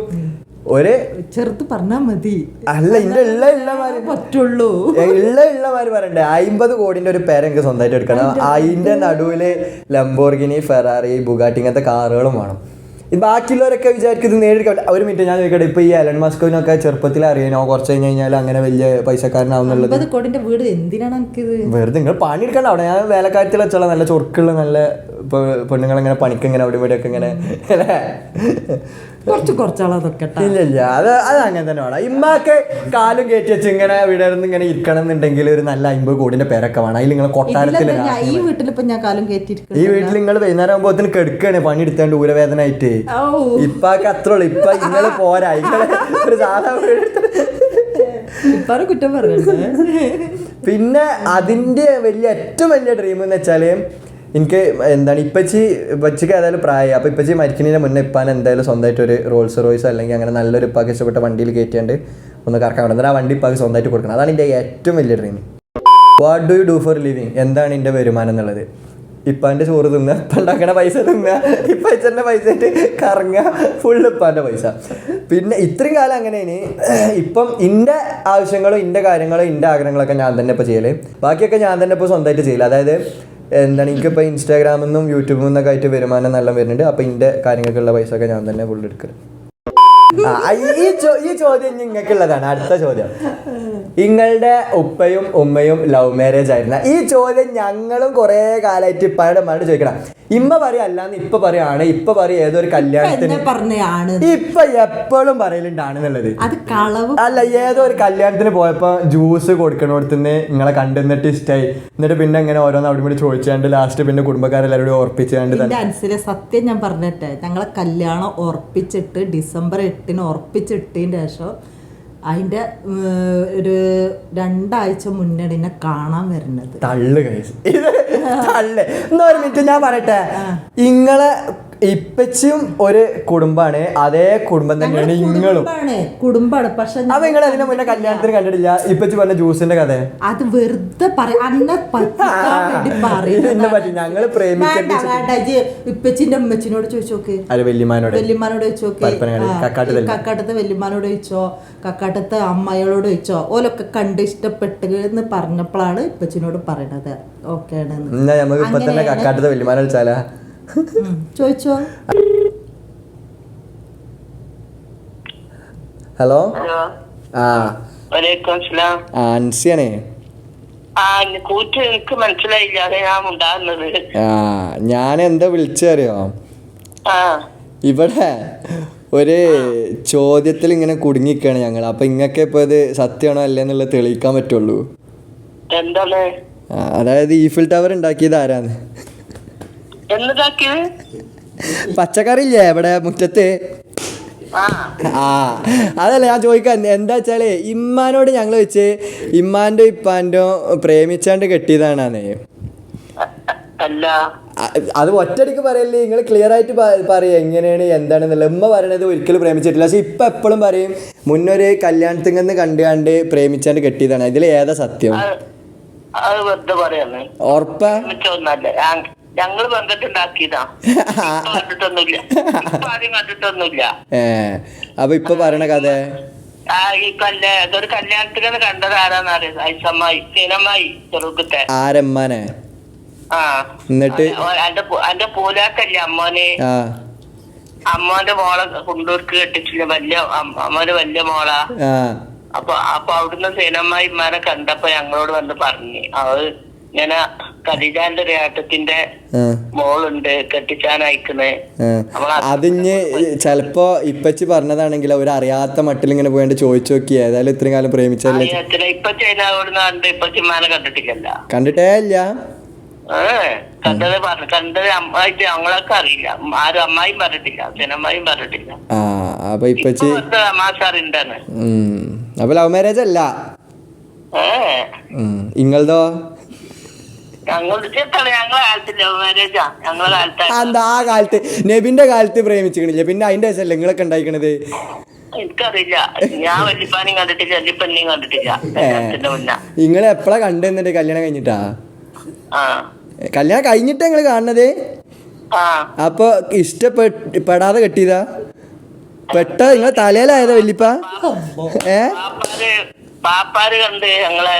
ഒരു ചെറുത്ത് പറഞ്ഞാൽ മതി. അല്ല, എൻ്റെ ഉള്ളമാര് പറ്റുള്ളൂ. ഉള്ളമാര് പറയണ്ടേ 50 കോടിൻ്റെ ഒരു പേര് എനിക്ക് സ്വന്തമായിട്ട് എടുക്കണം. അതിൻ്റെ നടുവിൽ ലംബോർഗിനി, ഫെറാറി, ബുഗാട്ടി ഇങ്ങനത്തെ കാറുകളും വേണം. ബാക്കിയുള്ളവരൊക്കെ വിചാരിക്കും ഇത് നേടിയെടുക്കാൻ. ഒരു മിനിറ്റ് ഞാൻ ചോദിക്കട്ടെ, ഇപ്പോൾ ഈ എലൺ മസ്കിനൊക്കെ ചെറുപ്പത്തിൽ അറിയാനോ കുറച്ച് കഴിഞ്ഞ് കഴിഞ്ഞാൽ അങ്ങനെ വലിയ പൈസക്കാരനാവുന്നുള്ളത്? 50 കോടിന്റെ വീട് എന്തിനാണ് എനിക്കിത്? വെറുതെ നിങ്ങൾ പണിയെടുക്കണ്ട. അവിടെ ഞാൻ വേലക്കാര്യത്തിൽ വെച്ചുള്ള നല്ല ചൊറുക്കുള്ള നല്ല ഇപ്പോൾ പെണ്ണുങ്ങളിങ്ങനെ പണിക്ക് ഇങ്ങനെ അവിടെ ഇവിടെയൊക്കെ ഇങ്ങനെ കുറച്ചാളതൊക്കെ ഇല്ല അത് അങ്ങനെ തന്നെ വേണം. ഇമ്മക്ക് കാലും കയറ്റി വെച്ച് ഇങ്ങനെ ഇവിടെ ഇരുന്ന് ഇങ്ങനെ ഇരിക്കണം എന്നുണ്ടെങ്കിൽ ഒരു നല്ല 50 കോടിന്റെ പേരൊക്കെ വേണം. അതിൽ നിങ്ങൾ കൊട്ടാരത്തിൽ ഈ വീട്ടിലിപ്പോ ഞാൻ കാലം കയറ്റിയിരിക്കും. ഈ വീട്ടിൽ നിങ്ങൾ വൈകുന്നേരം ആകുമ്പോഴത്തേന് കെടുക്കാണ് പണി എടുത്താണ്ട് ഊരവേദന ആയിട്ട്. ഇപ്പൊക്കെ അത്ര ഉള്ളു. ഇപ്പൊ ഇങ്ങള് പോരാ, ഇങ്ങള് ഒരു സാധാ കുറ്റം പറയുന്നത്. പിന്നെ അതിന്റെ ഏറ്റവും വലിയ ഡ്രീം എന്ന് വെച്ചാല് എനിക്ക് എന്താണ് ഇപ്പച്ചിക്ക് ഏതായാലും പ്രായമായി. അപ്പോൾ ഇപ്പച്ചി മരിക്കുന്നതിന് മുന്നേ ഇപ്പാൻ എന്തായാലും സ്വന്തമായിട്ട് ഒരു റോൾസ് റോയ്സോ അല്ലെങ്കിൽ അങ്ങനെ നല്ലൊരു ഇപ്പാക്ക് ഇഷ്ടപ്പെട്ട വണ്ടിയിൽ കയറ്റിയാണ്ട് ഒന്ന് കറക്കാൻ വിടുന്നത്. ആ വണ്ടി ഇപ്പാക്ക് സ്വന്തമായിട്ട് കൊടുക്കണം. അതാണ് എൻ്റെ ഏറ്റവും വലിയ dream. What do you do for living? എന്താണ് എൻ്റെ വരുമാനം എന്നുള്ളത്? ഇപ്പാൻ്റെ ചോറ് തിന്നുക, ഇപ്പം ഉണ്ടാക്കണ പൈസ തിന്നുക, ഇപ്പച്ചൻ്റെ പൈസ ആയിട്ട് കറങ്ങുക, ഫുള്ള് ഇപ്പാൻ്റെ പൈസ. പിന്നെ ഇത്രയും കാലം അങ്ങനെയാണ്. ഇപ്പം എൻ്റെ ആവശ്യങ്ങളും എൻ്റെ കാര്യങ്ങളും എൻ്റെ ആഗ്രഹങ്ങളൊക്കെ ഞാൻ തന്നെ ഇപ്പോൾ ചെയ്യല്. ബാക്കിയൊക്കെ ഞാൻ തന്നെ ഇപ്പോൾ സ്വന്തമായിട്ട് ചെയ്യില്ല. അതായത് എന്താണ് എനിക്കിപ്പോൾ ഇൻസ്റ്റാഗ്രാമിൽ നിന്നും യൂട്യൂബിൽ നിന്നൊക്കെ ആയിട്ട് വരുമാനം നല്ല വരുന്നുണ്ട്. അപ്പോൾ എൻ്റെ കാര്യങ്ങൾക്കുള്ള പൈസ ഒക്കെ ഞാൻ തന്നെ ഫുള്ള് എടുക്കല്. ഈ ചോദ്യം നിങ്ങൾക്കുള്ളതാണ്. അടുത്ത ചോദ്യം, നിങ്ങളുടെ ഉപ്പയും ഉമ്മയും ലവ് മാരേജ് ആയിരുന്ന? ഈ ചോദ്യം ഞങ്ങളും കുറേ കാലമായിട്ട് ഇപ്പയുടെ അമ്മയോട് ചോദിക്കണം. ഇമ്മ പറയാ അല്ലാന്ന് ഇപ്പൊ പറയാണ്, ഇപ്പൊ പറയും ഏതൊരു കല്യാണത്തിന് ഇപ്പൊ എപ്പോഴും പറയലുണ്ടാണെന്നുള്ളത്. അല്ല, ഏതോ ഒരു കല്യാണത്തിന് പോയപ്പോ ജ്യൂസ് കൊടുക്കണോടത്തുനിന്ന് നിങ്ങളെ കണ്ടെന്നിട്ട് ഇഷ്ടമായി, എന്നിട്ട് പിന്നെ ഇങ്ങനെ ഓരോന്ന് അവിടെ കൂടി ചോദിച്ചാണ്ട് ലാസ്റ്റ് പിന്നെ കുടുംബക്കാരെല്ലാവരും ഓർപ്പിച്ചാണ്ട് സത്യം ഞാൻ പറഞ്ഞിട്ടെ, ഞങ്ങളെ കല്യാണം ഉറപ്പിച്ചിട്ട് December 8 ഉറപ്പിച്ചിട്ടതിന്റെ ശേഷം അതിന്റെ ഒരു 2 ആഴ്ച മുന്നേ എന്നെ കാണാൻ വരുന്നത്. തള്ളു കഴിച്ചു എന്നാ ഒരു മിനിറ്റ് ഞാൻ പറയട്ടെ. ഇങ്ങളെ ഇപ്പച്ചും ഒരു കുടുംബാണ്, അതേ കുടുംബം തന്നെയാണ് ഇങ്ങളും കുടുംബാണ്. പക്ഷെ അപ്പൊ നിങ്ങൾ അതിന്റെ മുന്നേ കല്യാണത്തിന് കണ്ടിട്ടില്ല. ഇപ്പച്ചു പറഞ്ഞ ജ്യൂസിന്റെ കഥ അത് വെറുതെ ഞങ്ങള് പ്രേമിക്കണ്ട. ഇപ്പച്ചിന്റെ അമ്മച്ചിനോട് ചോദിച്ചോക്ക്, വല്യമാനോട് ചോദിച്ചോക്ക്, കക്കാട്ടത്തെ വല്യമാനോട് ചോദിച്ചോ, കക്കാട്ടത്തെ അമ്മയോട് ചോദിച്ചോ, ഓലൊക്കെ കണ്ട് ഇഷ്ടപ്പെട്ട് എന്ന് പറഞ്ഞപ്പോഴാണ് ഇപ്പച്ചിനോട് പറയണത് ഓക്കെ ആണ്. നമുക്ക് ഇപ്പൊ തന്നെ കക്കാട്ടത്തെ വല്യമാനെ വിളിച്ചാലാ? ചോദിച്ചോ. ഹലോ, അൻസിയാണേ. ഞാൻ എന്താ വിളിച്ചറിയോ, ഇവിടെ ഒരു ചോദ്യത്തിൽ ഇങ്ങനെ കുടുങ്ങിക്കാണ് ഞങ്ങൾ. അപ്പൊ ഇങ്ങക്ക് ഇപ്പൊ ഇത് സത്യമാണോ അല്ലേന്നുള്ളത് തെളിയിക്കാൻ പറ്റുള്ളൂ. അതായത് ഈഫിൽ ടവർ ഉണ്ടാക്കിയത് ആരാന്ന്? പച്ചക്കറി ഇല്ലേ ഇവിടെ മുറ്റത്ത്? അതല്ല ഞാൻ ചോദിക്കാൻ. എന്താ വെച്ചാല് ഇമ്മാനോട് ഞങ്ങൾ വെച്ച് ഇമ്മാന്റെ ഇപ്പാന്റെ പ്രേമിച്ചാണ്ട് കെട്ടിയതാണേ. അത് ഒറ്റടിക്ക് പറയല്ലേ, നിങ്ങൾ ക്ലിയർ ആയിട്ട് പറയാ എങ്ങനെയാണ് എന്താണെന്നല്ല. ഉമ്മ പറയണത് ഒരിക്കലും പ്രേമിച്ചിട്ടില്ല. പക്ഷെ ഇപ്പൊ എപ്പോഴും പറയും മുന്നൊരു കല്യാണത്തിങ്ങന്ന് കണ്ടുകാണ്ട് പ്രേമിച്ചാണ്ട് കെട്ടിയതാണ്. ഇതിൽ ഏതാ സത്യം? ഉറപ്പാ? ഞങ്ങൾ ബന്ധത്തുണ്ടാക്കിയതാ, കണ്ടിട്ടൊന്നുമില്ല. അപ്പൊ ഇപ്പൊ പറയണ കഥ ഇതൊരു കല്യാണത്തിന് കണ്ടത് ആരാന്നറിയാം? ഐസമ്മായി, സീനമ്മായി ചെറുക്കത്തെ. ആരമ്മാനെ? എന്നിട്ട് എന്റെ പൂലാക്കല്ലേ അമ്മോനെ, അമ്മോന്റെ മോളെ കുണ്ടൂർക്ക് കെട്ടിച്ചില്ല, അമ്മോന്റെ വലിയ മോളാ. അപ്പൊ അവിടുന്ന് സീനമ്മായി ഇമ്മാനെ കണ്ടപ്പോ ഞങ്ങളോട് വന്ന് പറഞ്ഞു, അത് ഇങ്ങനെ ഖദീജാന്റെ ഒരു ഏട്ടത്തിന്റെ മോളുണ്ട് കെട്ടിച്ചാനയക്കുന്നേ. അതിഞ്ഞ് ചെലപ്പോ ഇപ്പച്ചി പറഞ്ഞതാണെങ്കിൽ അവർ അറിയാത്ത മട്ടിൽ ഇങ്ങനെ പോയിട്ട് ചോദിച്ചു നോക്കി. ഏതായാലും ഇത്രയും കാലം പ്രേമിച്ചല്ലേ. ഇപ്പച്ചി അതിനോട് ഇപ്പച്ചിമാനെ കണ്ടിട്ടില്ല, കണ്ടിട്ടേ ഇല്ല. കണ്ടത് അമ്മായിട്ട് ഞങ്ങളൊക്കെ അറിയില്ല. ആരും അമ്മായും പറഞ്ഞിട്ടില്ല, സിനമ്മായും പറഞ്ഞിട്ടില്ല. അപ്പൊ ഇപ്പച്ചി മാസാറുണ്ടാണ്. അപ്പൊ ലവ് മാരേജ് അല്ല ഇങ്ങളതോ? എന്താ ആ കാലത്ത് നബിന്റെ കാലത്ത് പ്രേമിച്ചിക്കണില്ല, പിന്നെ അതിന്റെ ശേഷല്ലേ നിങ്ങളൊക്കെ ഉണ്ടായിക്കണത്? എനിക്കറിയില്ല, ഞാൻ വല്യപ്പാനും കണ്ടിട്ടില്ല, വല്യപ്പന്നെയും കണ്ടിട്ടില്ല. നിങ്ങൾ എപ്പോഴാ കണ്ടെന്നിട്ട്? കല്യാണം കഴിഞ്ഞിട്ടാ? കല്യാണം കഴിഞ്ഞിട്ടാ നിങ്ങള് കാണുന്നത്? അപ്പൊ ഇഷ്ടപ്പെടാതെ കെട്ടിയതാ? പെട്ട നിങ്ങളെ തലയിലായതാ വല്യപ്പ? പാപ്പാര് കണ്ട് ഞങ്ങളെ,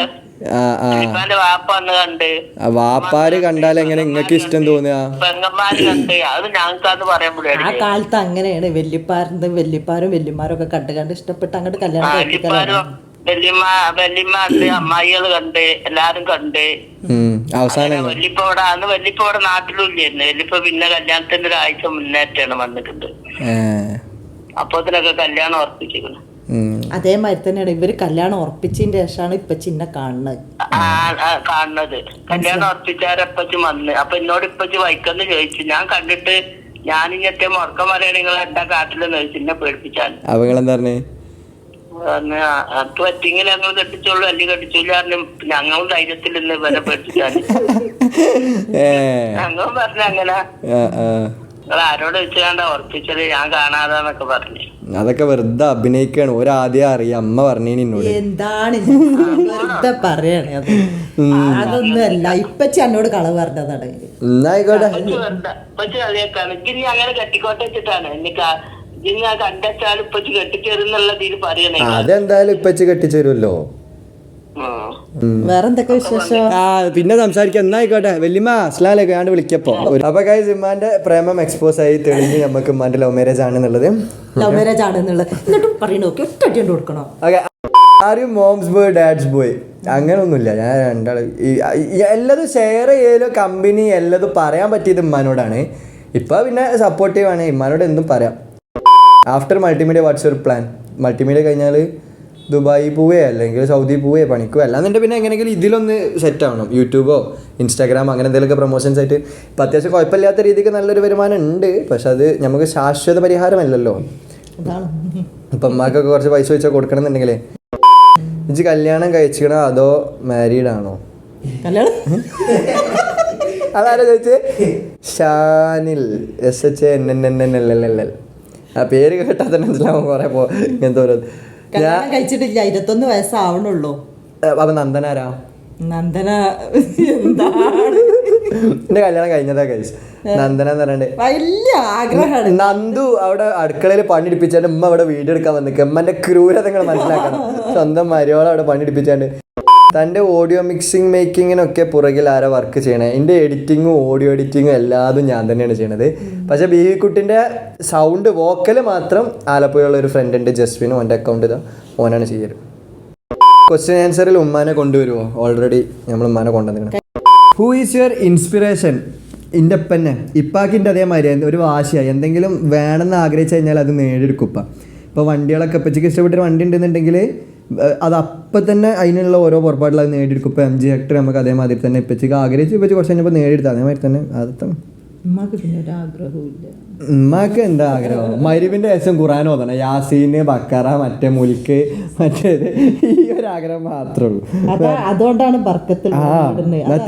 വാപ്പാര് കണ്ടാൽ എങ്ങനെ നിങ്ങൾക്ക് ഇഷ്ടം തോന്നുക? പെങ്ങന്മാര് കണ്ട്, അത് ഞങ്ങൾക്കാന്ന് പറയാൻ ആ കാലത്ത് അങ്ങനെയാണ്. വല്യപ്പാരും വല്യമാരും ഒക്കെ കണ്ട് ഇഷ്ടപ്പെട്ട് അങ്ങോട്ട് കല്യാണം. വല്യമ്മ ഉണ്ട്, അമ്മായികള് കണ്ട്, എല്ലാരും കണ്ട്. അവസാനം വല്യപ്പോടെ നാട്ടിലും ഇല്ലായിരുന്നു. വല്യപ്പ പിന്നെ കല്യാണത്തിന്റെ ഒരാഴ്ച മുന്നേറ്റാണ് വന്നിട്ടുണ്ട്. അപ്പൊ ഇതിനൊക്കെ കല്യാണം ഉറപ്പിച്ചിരിക്കുന്നു. അതേമാതിരി തന്നെയാണ് ഇവര് കല്യാണം ഉറപ്പിച്ചതിന്റെ ശേഷമാണ് ഇപ്പൊ ചിന്ന കാണുന്നത്. കല്യാണം ഉറപ്പിച്ചാരപ്പച്ച് വന്ന്. അപ്പൊ എന്നോട് ഇപ്പച്ച് വൈക്കെന്ന് ചോദിച്ചു. ഞാൻ കണ്ടിട്ട് ഞാനിങ്ങത്തെ മുറക്കം പറയാൻ നിങ്ങൾ എന്താ കാട്ടിലെന്ന് ചോദിച്ചു. എന്നെ പേടിപ്പിച്ചാൽ അവങ്ങളെന്താ പറഞ്ഞേ? അത് പറ്റിങ്ങനെ ഞങ്ങൾ കെട്ടിച്ചോളൂ, അല്ലെങ്കിൽ കെട്ടിച്ചോളൂ. ഞങ്ങളും ധൈര്യത്തിൽ നിന്ന് വില പേടിപ്പിച്ചാൽ ഞങ്ങൾ പറഞ്ഞ അങ്ങനെ നിങ്ങൾ ആരോട് വെച്ചാണ്ട ഉറപ്പിച്ചത് ഞാൻ കാണാതാന്നൊക്കെ പറഞ്ഞു. അതൊക്കെ വെറുതെ അഭിനയിക്കാണ്. ഒരാദ്യം അറിയാം, അമ്മ പറഞ്ഞോട് എന്താണ് വെറുതെ പറയണേ. അതൊന്നും അല്ല, ഇപ്പച്ചി എന്നോട് കളവ് പറഞ്ഞതാണ്. എന്നായിക്കോട്ടെ, അങ്ങനെ കെട്ടിക്കോട്ടെ വെച്ചിട്ടാണ് ഇനി കണ്ടെച്ചാൽ ഇപ്പച്ചി കെട്ടിച്ചേരുന്നുള്ള ഇതിൽ പറയണേ. അതെന്തായാലും ഇപ്പച്ചി കെട്ടിച്ചേരുമല്ലോ. വേറെന്തൊക്കെ വിശേഷം? പിന്നെ സംസാരിക്കാം. എന്നായിക്കോട്ടെ വല്യമ്മ അസ്ലാലൊക്കെ ഞാൻ വിളിക്കപ്പോ. അപ്പൊ ഗൈസ്, ഇമ്മാന്റെ പ്രേമം എക്സ്പോസ് ആയി തെളിഞ്ഞ് നമുക്ക് ഇമ്മാന്റെ ലവ് മാരേജ് ആണെന്നുള്ളത് എന്നിട്ടും പറയണോ ഒറ്റ കൊടുക്കണോ? ആരും മോംസ് ബോയ് ഡാഡ്സ് ബോയ് അങ്ങനൊന്നുമില്ല. ഞാൻ രണ്ടാള് എല്ലാതും ഷെയർ ചെയ്യലോ കമ്പനി എല്ലാതും പറയാൻ പറ്റിയത് ഇമ്മാനോടാണ്. ഇപ്പൊ പിന്നെ സപ്പോർട്ടീവാണ്, ഇമ്മാനോട് എന്തും പറയാം. After multimedia what's your plan? Multimedia കഴിഞ്ഞാൽ ദുബായി പോവേ അല്ലെങ്കിൽ സൗദി പോവേ പണിക്കോ അല്ലാന്നുണ്ട്. പിന്നെ എങ്ങനെയെങ്കിലും ഇതിലൊന്ന് സെറ്റ് ആവണം. യൂട്യൂബോ ഇൻസ്റ്റാഗ്രാമോ അങ്ങനെ എന്തെങ്കിലുമൊക്കെ പ്രൊമോഷൻസ് ആയിട്ട് ഇപ്പം അത്യാവശ്യം കുഴപ്പമില്ലാത്ത രീതിക്ക് നല്ലൊരു വരുമാനം ഉണ്ട്. പക്ഷെ അത് നമുക്ക് ശാശ്വത പരിഹാരമല്ലല്ലോ. ഇപ്പം അമ്മക്കൊക്കെ കുറച്ച് പൈസ വെച്ചാൽ കൊടുക്കണം എന്നുണ്ടെങ്കിലേ. ഇജ്ജ് കല്യാണം കഴിച്ചിക്കണോ അതോ മാരീഡ് ആണോ? അതാരോ ചോദിച്ചേ? ഷാനിൽ SHANNNNLL. ആ പേര് കേട്ടാൽ തന്നെ മനസ്സിലാവും കുറെ ഇങ്ങനത്തെ ഓരോ. കല്യാണം കഴിച്ചിട്ടില്ല, 21 വയസ്സാവണുള്ളൂ. അപ്പൊ നന്ദനാരാ? നന്ദന എന്താണ്? എന്റെ കല്യാണം കഴിഞ്ഞതാ കഴിച്ചു. നന്ദന എന്ന് പറഞ്ഞിട്ട് വലിയ ആഗ്രഹമാണ്. നന്ദു അവിടെ അടുക്കളയിൽ പണിയെടുപ്പിച്ചാണ്ട് ഉമ്മ അവിടെ വീഡിയോ എടുക്കാൻ വന്നിക്ക. ഉമ്മന്റെ ക്രൂരത നിങ്ങൾ മനസ്സിലാക്കണം. സ്വന്തം മരുമോളെ അവിടെ പണിയെടുപ്പിച്ചാണ്ട്. തൻ്റെ ഓഡിയോ മിക്സിങ് മേക്കിങ്ങിനൊക്കെ പുറകിൽ ആരാ വർക്ക് ചെയ്യണേ? എൻ്റെ എഡിറ്റിങ്ങും ഓഡിയോ എഡിറ്റിങ്ങും എല്ലാതും ഞാൻ തന്നെയാണ് ചെയ്യണത്. പക്ഷേ ബീവിക്കുട്ടിൻ്റെ സൗണ്ട് വോക്കൽ മാത്രം ആലപ്പുഴയുള്ള ഒരു ഫ്രണ്ട് ഉണ്ട്, ജസ്വിനും. എൻ്റെ അക്കൗണ്ട് ഇതാ, ഓനാണ് ചെയ്യല്. ക്വസ്റ്റ്യൻ ആൻസറിൽ ഉമ്മാനെ കൊണ്ടുവരുമോ? ഓൾറെഡി നമ്മൾ ഉമ്മാനെ കൊണ്ടുവന്നിരിക്കണം. Who is your inspiration? എൻ്റെ അപ്പന്നെ. ഇപ്പാക്കിൻ്റെ അതേമാതിരി ഒരു വാശിയായി എന്തെങ്കിലും വേണമെന്ന് ആഗ്രഹിച്ചു കഴിഞ്ഞാൽ അത് നേടിയെടുക്കും. ഇപ്പോൾ വണ്ടികളൊക്കെ ഇപ്പച്ചക്ക് ഇഷ്ടപ്പെട്ടൊരു വണ്ടി ഉണ്ടെന്നുണ്ടെങ്കിൽ അത് അപ്പം തന്നെ അതിനുള്ള ഓരോ പുറപ്പാടിൽ അത് നേടിയെടുക്കും. ഇപ്പോൾ MG ഹെക്ടർ നമുക്ക് അതേമാതിരി തന്നെ ഇപ്പച്ചക്ക് ആഗ്രഹിച്ച് ഇപ്പച്ച് കുറച്ച് കഴിഞ്ഞപ്പോൾ നേടിയെടുത്ത അതേമാതിരി തന്നെ അതാണ്. ഉമ്മാക്ക് എന്താ ആഗ്രഹം? മരുവിൻ്റെ ശേഷം ഖുർആൻ ഓതണം, യാസീന്, ബക്കറ, മറ്റേ മുൽക്ക്, മറ്റേത്. ഈ ഒരു ആഗ്രഹം മാത്രമേ ഉള്ളൂ. അതുകൊണ്ടാണ്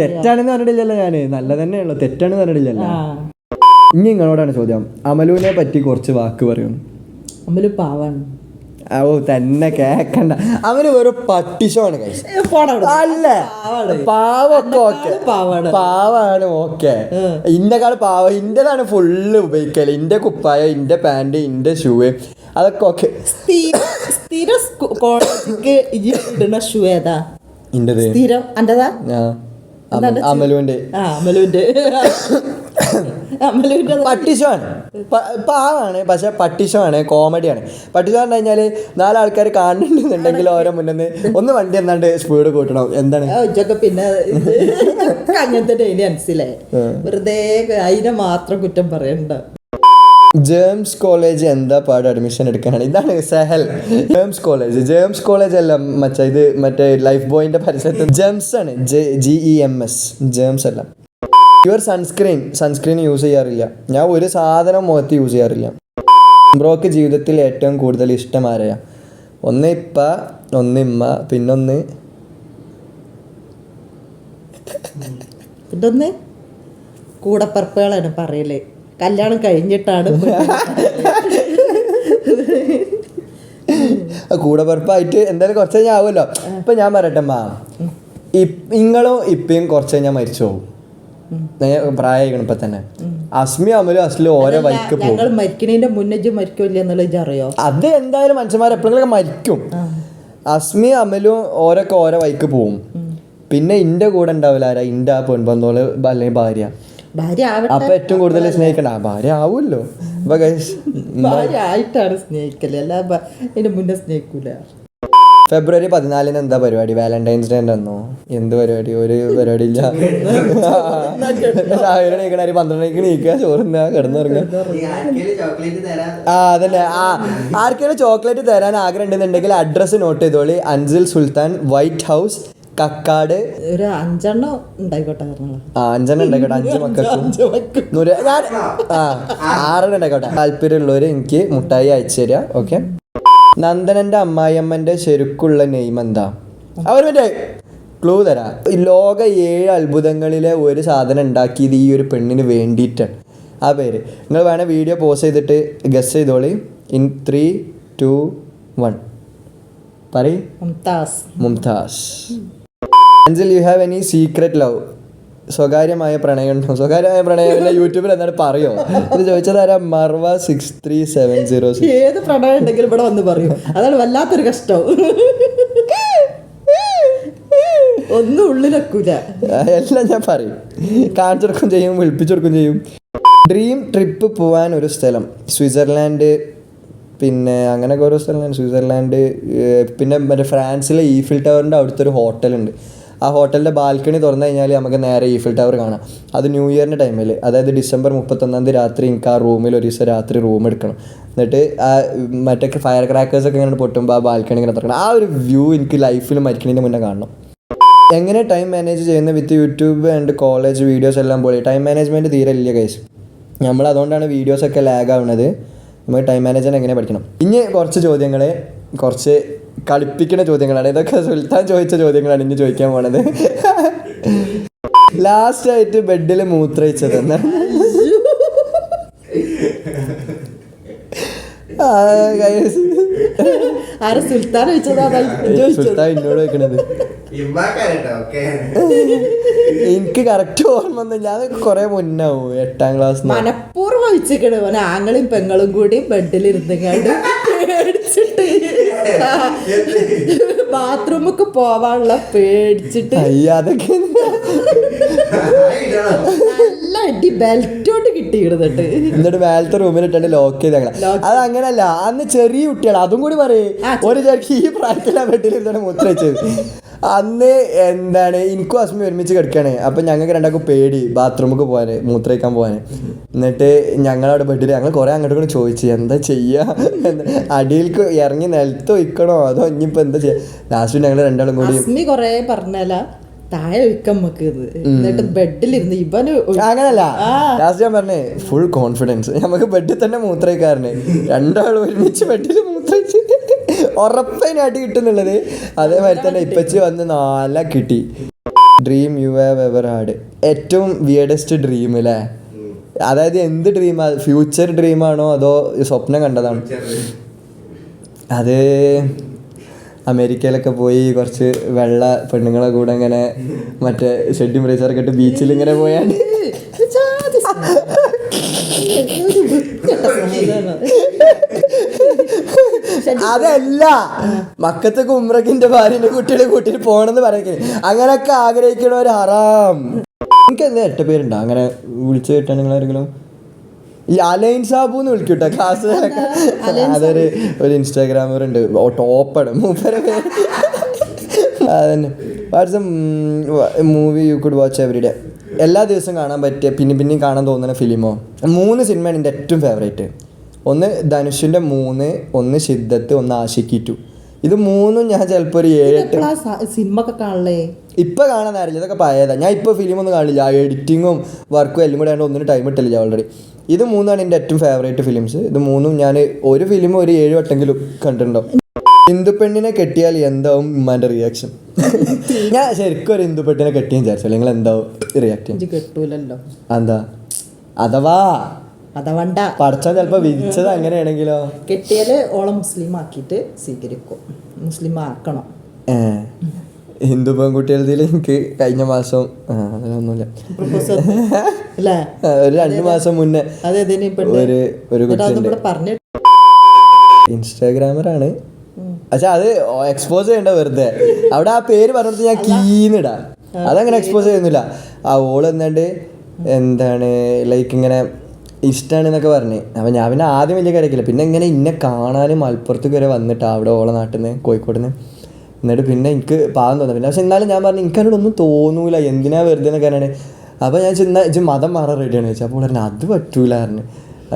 തെറ്റാണെന്ന് പറഞ്ഞിട്ടില്ലല്ലോ ഞാൻ, നല്ല തന്നെയുള്ളൂ. തെറ്റാണെന്ന് പറഞ്ഞിട്ടില്ലല്ലോ. ഇനി നിങ്ങളോടാണ് ചോദ്യം. അമലുവിനെ പറ്റി കുറച്ച് വാക്ക് പറയുന്നു. അമലു പാവാണ്. ഓ തന്നെ കേക്കണ്ട. അവന് വെറും പട്ടിഷമാണ്. അല്ല, പാവൊക്കെ ഓക്കെ, പാവാണ് ഓക്കെ. ഇന്നേക്കാൾ പാവ ഇന്റേതാണ് ഫുള്ള് ഉപയോഗിക്കല്. ഇന്റെ കുപ്പായ, ഇന്റെ പാന്റ്, ഇന്റെ ഷൂ അതൊക്കെ ഓക്കെ. സ്ഥിരം കോളേജിക്ക് ഇടുന്ന ഷൂ ഏതാ? ഇന്റത് സ്ഥിരം എന്റേതാ? അമലുവിന്റെ. പട്ടിഷമാണ്, പാവാണ്. പക്ഷെ പട്ടിഷമാണ്, കോമഡിയാണ്. പട്ടിഷ പറഞ്ഞു കഴിഞ്ഞാല് 4 ആൾക്കാർ കാണുന്നുണ്ടെന്നുണ്ടെങ്കിൽ ഓരോ മുന്നിൽ ഒന്ന് വണ്ടി എന്നാണ്ട് സ്പീഡ് കൂട്ടണം. എന്താണ് പിന്നെ അങ്ങനത്തെ ഡെയിലി മനസ്സിലായി. വെറുതെ അതിനെ മാത്രം കുറ്റം പറയണ്ട. ജെയിംസ് കോളേജ് എന്താ പാട് അഡ്മിഷൻ എടുക്കാനാണ്? ഇതാണ് സെഹൽ. ജെയിംസ് കോളേജ് അല്ല മച്ചാ, ഇത് മറ്റേ ലൈഫ് ബോയിന്റെ പരിസരത്ത് ജെംസ് ആണ്. GEMS, ജെയിംസ് അല്ല. യുവർ സൺസ്ക്രീൻ യൂസ് ചെയ്യാറില്ല. ഞാൻ ഒരു സാധനം മുഖത്ത് യൂസ് ചെയ്യാറില്ല. ബ്രോക്ക് ജീവിതത്തിൽ ഏറ്റവും കൂടുതൽ ഇഷ്ടം ആരെയാ? ഒന്ന് ഇപ്പ, ഒന്ന് ഇമ്മ, പിന്നൊന്ന് ഇതൊന്ന് കൂടപ്പറപ്പുകളാണ് പറയല്. കല്യാണം കഴിഞ്ഞിട്ടാണ് കൂടപ്പറപ്പായിട്ട് എന്തായാലും കുറച്ച് കഴിഞ്ഞാൽ ആവുമല്ലോ. ഇപ്പൊ ഞാൻ പറയട്ടെ അമ്മ, നിങ്ങളും ഇപ്പയും കുറച്ച് കഴിഞ്ഞാൽ മരിച്ചു പോകും. പ്രായമായിക്കണം ഇപ്പൊ തന്നെ. അസ്മി അമലും അസ്ലും ഓരോ വൈക്ക് പോകും. മരിക്കണേന്റെ മുന്നേ മരിക്കില്ല എന്നുള്ളത് അറിയോ? അത് എന്തായാലും മനുഷ്യന്മാർ എപ്പോഴെങ്കിലും മരിക്കും. അസ്മി അമലും ഓരോ വൈക്ക് പോവും. പിന്നെ ഇന്റെ കൂടെ ഉണ്ടാവില്ല ആരാ? ഇന്റെ ആ പെൺബന്ധോള് അല്ലെങ്കിൽ ഭാര്യ. അപ്പൊ ഏറ്റവും കൂടുതൽ സ്നേഹിക്കണ്ട ഭാര്യ ആവുമല്ലോ. ഭാര്യ ആയിട്ടാണ് സ്നേഹിക്കല്, അല്ല അതിന്റെ മുന്നേ സ്നേഹിക്കൂല. ഫെബ്രുവരി 14 എന്താ പരിപാടി? വാലന്റൈൻസ് ഡേ ഉണ്ടെന്നോ? എന്ത് പരിപാടി? ഒരു പരിപാടി ഇല്ല. രാവിലെ നീക്കണ 12 മണിക്ക് നീക്കുക, ചോറുന്ന, കിടന്നുറങ്ങുക. അതന്നെ. ആർക്കെങ്കിലും ചോക്ലേറ്റ് തരാൻ ആഗ്രഹം ഉണ്ടെന്നുണ്ടെങ്കിൽ അഡ്രസ്സ് നോട്ട് ചെയ്തോളി. Ansil Sultan, White House, Kakkad. ഒരു 5 എണ്ണം ഉണ്ടായിക്കോട്ടെ. 5 എണ്ണം ഉണ്ടായിക്കോട്ടെ. 5 മക്കൾക്കും 6 ഉണ്ടായിക്കോട്ടെ. താല്പര്യമുള്ളവർ എനിക്ക് മുട്ടായി അയച്ചു തരിക. ഓക്കെ. നന്ദനന്റെ അമ്മായിയമ്മന്റെ ശരിക്കുള്ള നെയിം എന്താ? അവർ മറ്റേ ക്ലൂ തരാം. ലോക 7 അത്ഭുതങ്ങളിലെ ഒരു സാധനം ഉണ്ടാക്കിയത് ഈ ഒരു പെണ്ണിന് വേണ്ടിയിട്ടാണ്. ആ പേര് നിങ്ങൾ വേണേൽ വീഡിയോ പോസ്റ്റ് ചെയ്തിട്ട് ഗസ് ചെയ്തോളി. ഇൻ 3, 2, 1 പറയ്. Mumtaz. Ansil, you have any secret love? സ്വകാര്യമായ പ്രണയം ഉണ്ടോ? സ്വകാര്യമായ പ്രണയം യൂട്യൂബിൽ എന്താണ് പറയോ? ഇത് ചോദിച്ചതാരാ? മർവ 63706. ഏത് പ്രണയം ഉണ്ടെങ്കിലും ഇവിടെ വന്ന് പറയും. അതാണ് വല്ലാത്തൊരു കഷ്ടം. ഒന്നും ഉള്ളിലെക്കൂല. എല്ലാം ഞാൻ പറയും, കാണിച്ചെടുക്കും ചെയ്യും, വിളിപ്പിച്ചെടുക്കും ചെയ്യും. ഡ്രീം ട്രിപ്പ് പോവാൻ ഒരു സ്ഥലം? സ്വിറ്റ്സർലാൻഡ്, പിന്നെ അങ്ങനെയൊക്കെ ഓരോ സ്ഥലം. സ്വിറ്റ്സർലാൻഡ്, പിന്നെ മറ്റേ ഫ്രാൻസിലെ ഈഫിൽ ടവറിൻ്റെ അവിടുത്തെ ഒരു ഹോട്ടലുണ്ട്. ആ ഹോട്ടലിൻ്റെ ബാൽക്കണി തുറന്നു കഴിഞ്ഞാൽ നമുക്ക് നേരെ ഈഫിൽ ടവർ കാണാം. അത് ന്യൂ ഇയറിൻ്റെ ടൈമിൽ, അതായത് ഡിസംബർ 31 രാത്രി എനിക്ക് ആ റൂമിൽ ഒരു ദിവസം രാത്രി റൂം എടുക്കണം. എന്നിട്ട് ആ മറ്റേ ഫയർ ക്രാക്കേഴ്സൊക്കെ ഇങ്ങനെ പൊട്ടുമ്പോൾ ആ ബാൽക്കണി ഇങ്ങനെ തുറക്കണം. ആ ഒരു വ്യൂ എനിക്ക് ലൈഫിൽ മരിക്കുന്നതിന് മുന്നേ കാണണം. എങ്ങനെ ടൈം മാനേജ് ചെയ്യുന്ന? വിത്ത് യൂട്യൂബ് ആൻഡ് കോളേജ് വീഡിയോസ് എല്ലാം പോലെ ടൈം മാനേജ്മെൻറ്റ് തീരെ ഇല്ല ഗൈസ്. നമ്മൾ അതുകൊണ്ടാണ് വീഡിയോസൊക്കെ ലാഗ് ആവുന്നത്. നമ്മൾ ടൈം മാനേജ്മെൻറ്റ് എങ്ങനെ പഠിക്കണം. ഇനി കുറച്ച് ചോദ്യങ്ങൾ, കുറച്ച് കളിപ്പിക്കുന്ന ചോദ്യങ്ങളാണ്. ഇതൊക്കെ സുൽത്താൻ ചോദിച്ച ചോദ്യങ്ങളാണ് ഇനി ചോദിക്കാൻ പോണത്. ലാസ്റ്റ് ആയിട്ട് ബെഡിൽ മൂത്രയിച്ചത് എന്നാ? സുൽത്താൻ സുൽത്താൻ എന്നോട് വെക്കണത്. എനിക്ക് കറക്റ്റ് ഓർമ്മ വന്നു. ഞാൻ കുറെ മുന്നാവും 8ാം ക്ലാസ്. മനപ്പൂർവ്വം വെച്ചിക്കണ്. ആങ്ങളും പെങ്ങളും കൂടി ബെഡിലിരുന്നങ്ങാണ്ട് പേടിച്ചിട്ട് ബാത്റൂമൊക്കെ പോവാനുള്ള പേടിച്ചിട്ട് അതൊക്കെ നല്ല അടി ബെൽറ്റോണ്ട് കിട്ടിയിടുന്നിട്ട് എന്നിട്ട് മേലത്തെ റൂമിലിട്ടാണ്ട് ലോക്ക് ചെയ്ത് ഞങ്ങൾ. അത് അങ്ങനല്ല, അന്ന് ചെറിയ കുട്ടികളാണ്. അതും കൂടി പറയേ. ഒരു ചെറുക്ക് ഈ പ്രായത്തിലാ ബെഡിലിരുന്നാണ് മൂത്ര വെച്ചത്. അന്ന് എന്താണ് എനിക്കും അസ്മി ഒരുമിച്ച് കിടക്കുകയാണ്. അപ്പം ഞങ്ങൾക്ക് രണ്ടാൾക്കും പേടി ബാത്റൂമിലേക്ക് പോകാൻ, മൂത്രയിക്കാൻ പോകാൻ. എന്നിട്ട് ഞങ്ങളവിടെ ബെഡിൽ ഞങ്ങൾ കുറേ അങ്ങോട്ട് കൂടെ ചോദിച്ചു എന്താ ചെയ്യുക, അടിയിലേക്ക് ഇറങ്ങി നിലത്ത് വയ്ക്കണോ അതോ ഇനിയിപ്പോൾ എന്താ ചെയ്യുക. ലാസ്റ്റ് ഞങ്ങൾ രണ്ടാളും കൂടി അസ്മി കുറേ പറഞ്ഞാല താഴെ വയ്ക്കാൻ നമുക്ക് എന്നിട്ട് ബെഡിലിരുന്ന് ഇവന് അങ്ങനല്ല. ലാസ്റ്റ് ഞാൻ പറഞ്ഞേ ഫുൾ കോൺഫിഡൻസ് നമുക്ക് ബെഡിൽ തന്നെ മൂത്രയിക്കാരനെ. രണ്ടാളും ഒരുമിച്ച് ബെഡിൽ മൂത്രയിച്ച് ഉറപ്പതിനായിട്ട് കിട്ടുന്നുള്ളത്. അതേമാതിരി തന്നെ ഇപ്പച്ചി വന്ന് 4 കിട്ടി. Dream you have ever had? ഏറ്റവും വിയർഡസ്റ്റ് ഡ്രീം അല്ലേ? അതായത് എന്ത് ഡ്രീമാ? ഫ്യൂച്ചർ ഡ്രീമാണോ അതോ സ്വപ്നം കണ്ടതാണോ? അത് അമേരിക്കയിലൊക്കെ പോയി കുറച്ച് വെള്ള പെണ്ണുങ്ങളെ കൂടെ ഇങ്ങനെ മറ്റേ ഷെഡ്യൂം ബ്രേസറൊക്കെ ഇട്ട് ബീച്ചിൽ ഇങ്ങനെ പോയാൽ അതല്ല മക്കത്തൊക്കെ ഉമ്രക്കിന്റെ ഭാര്യന്റെ കുട്ടികളെ കൂട്ടിട്ട് പോണെന്ന് പറയുന്നത്. അങ്ങനൊക്കെ ആഗ്രഹിക്കണവർ ഹറാം. എനിക്ക് എന്താ 8 പേരുണ്ടോ അങ്ങനെ വിളിച്ചു കിട്ടാൻ നിങ്ങളാരെങ്കിലും? ഈ അലൈൻ സാബു എന്ന് വിളിക്കൂട്ടോ ക്ലാസ്. ഒരു ഇൻസ്റ്റാഗ്രാമറുണ്ട്, ടോപ്പാണ് മൂപ്പരെ പേര്. അതന്നെ. What's movie you could watch every day? എല്ലാ ദിവസവും കാണാൻ പറ്റിയ പിന്നെയും കാണാൻ തോന്നുന്ന ഫിലിമോ? 3 സിനിമയാണ് എൻ്റെ ഏറ്റവും ഫേവറേറ്റ്. ഒന്ന് ധനുഷിൻ്റെ 3, ഒന്ന് സിദ്ദത്ത്, ഒന്ന് ആഷിഖി 2. ഇത് 3 ഞാൻ ചിലപ്പോൾ ഒരു 7-8 സിനിമ ഒക്കെ കാണല്ലേ. ഇപ്പം കാണാൻ നേരില്ല, ഇതൊക്കെ പഴയതാണ്. ഞാൻ ഇപ്പോൾ ഫിലിമൊന്നും കാണില്ല, എഡിറ്റിങ്ങും വർക്കും എല്ലാം കൂടെ ആയതുകൊണ്ട് ഒന്നിനും ടൈം ഇട്ടില്ല ഓൾറെഡി. ഇത് 3 എൻ്റെ ഏറ്റവും ഫേവറേറ്റ് ഫിലിംസ്. ഇത് 3 ഞാൻ ഒരു ഫിലിം ഒരു 7 വട്ടെങ്കിലും കണ്ടിട്ടുണ്ടാവും. ഹിന്ദു പെണ്ണിനെ കെട്ടിയാൽ എന്താവും ഉമ്മാൻ്റെ റിയാക്ഷൻ? ഞാൻ ശരിക്കും ഒരു ഹിന്ദു പെണ്ണിനെ കെട്ടിയെന്ന് വിചാരിച്ചു, നിങ്ങൾ എന്താവും റിയാക്ട്? കെട്ടൂലല്ലോ. എന്താ അഥവാ അതവണ്ട പഠിച്ചാൽ ചിലപ്പോൾ വിധിച്ചത് അങ്ങനെയാണെങ്കിലോ? കെട്ടിയാല് ഓളെ മുസ്ലിം ആക്കിയിട്ട് സ്വീകരിക്കും. മുസ്ലിം ആക്കണം. ഹിന്ദു പെൺകുട്ടികളിൽ എനിക്ക് കഴിഞ്ഞ മാസം അങ്ങനെയൊന്നുമില്ല, ഒരു 2 മാസം മുന്നേ ഒരു കുട്ടി ഇൻസ്റ്റാഗ്രാമറാണ്. പക്ഷെ അത് എക്സ്പോസ് ചെയ്യണ്ട വെറുതെ. അവിടെ ആ പേര് പറഞ്ഞിട്ട് ഞാൻ കീന്നിടാ, അതങ്ങനെ എക്സ്പോസ് ചെയ്യുന്നില്ല. ആ ഓള് എന്താണ് ലൈക്ക് ഇങ്ങനെ ഇഷ്ടമാണെന്നൊക്കെ പറഞ്ഞ്. അപ്പം ഞാൻ പിന്നെ ആദ്യം വലിയ കാര്യക്കില്ല, പിന്നെ ഇങ്ങനെ ഇന്നെ കാണാനും മലപ്പുറത്തേക്ക് വരെ വന്നിട്ട് അവിടെ ഓളെ നാട്ടിൽ നിന്ന് കോഴിക്കോട് നിന്ന് എന്നിട്ട് പിന്നെ എനിക്ക് പാവം തോന്നി. പിന്നെ പക്ഷെ എന്നാലും ഞാൻ പറഞ്ഞു എനിക്ക് അതിനോടൊന്നും തോന്നൂല, എന്തിനാ വെറുതെ എന്നൊക്കെ ആണ്. അപ്പോൾ ഞാൻ ചെന്നാൽ മതം മാറാൻ റെഡിയാണ് ചോദിച്ചു. അപ്പോൾ പറഞ്ഞു അത് പറ്റൂല പറഞ്ഞു.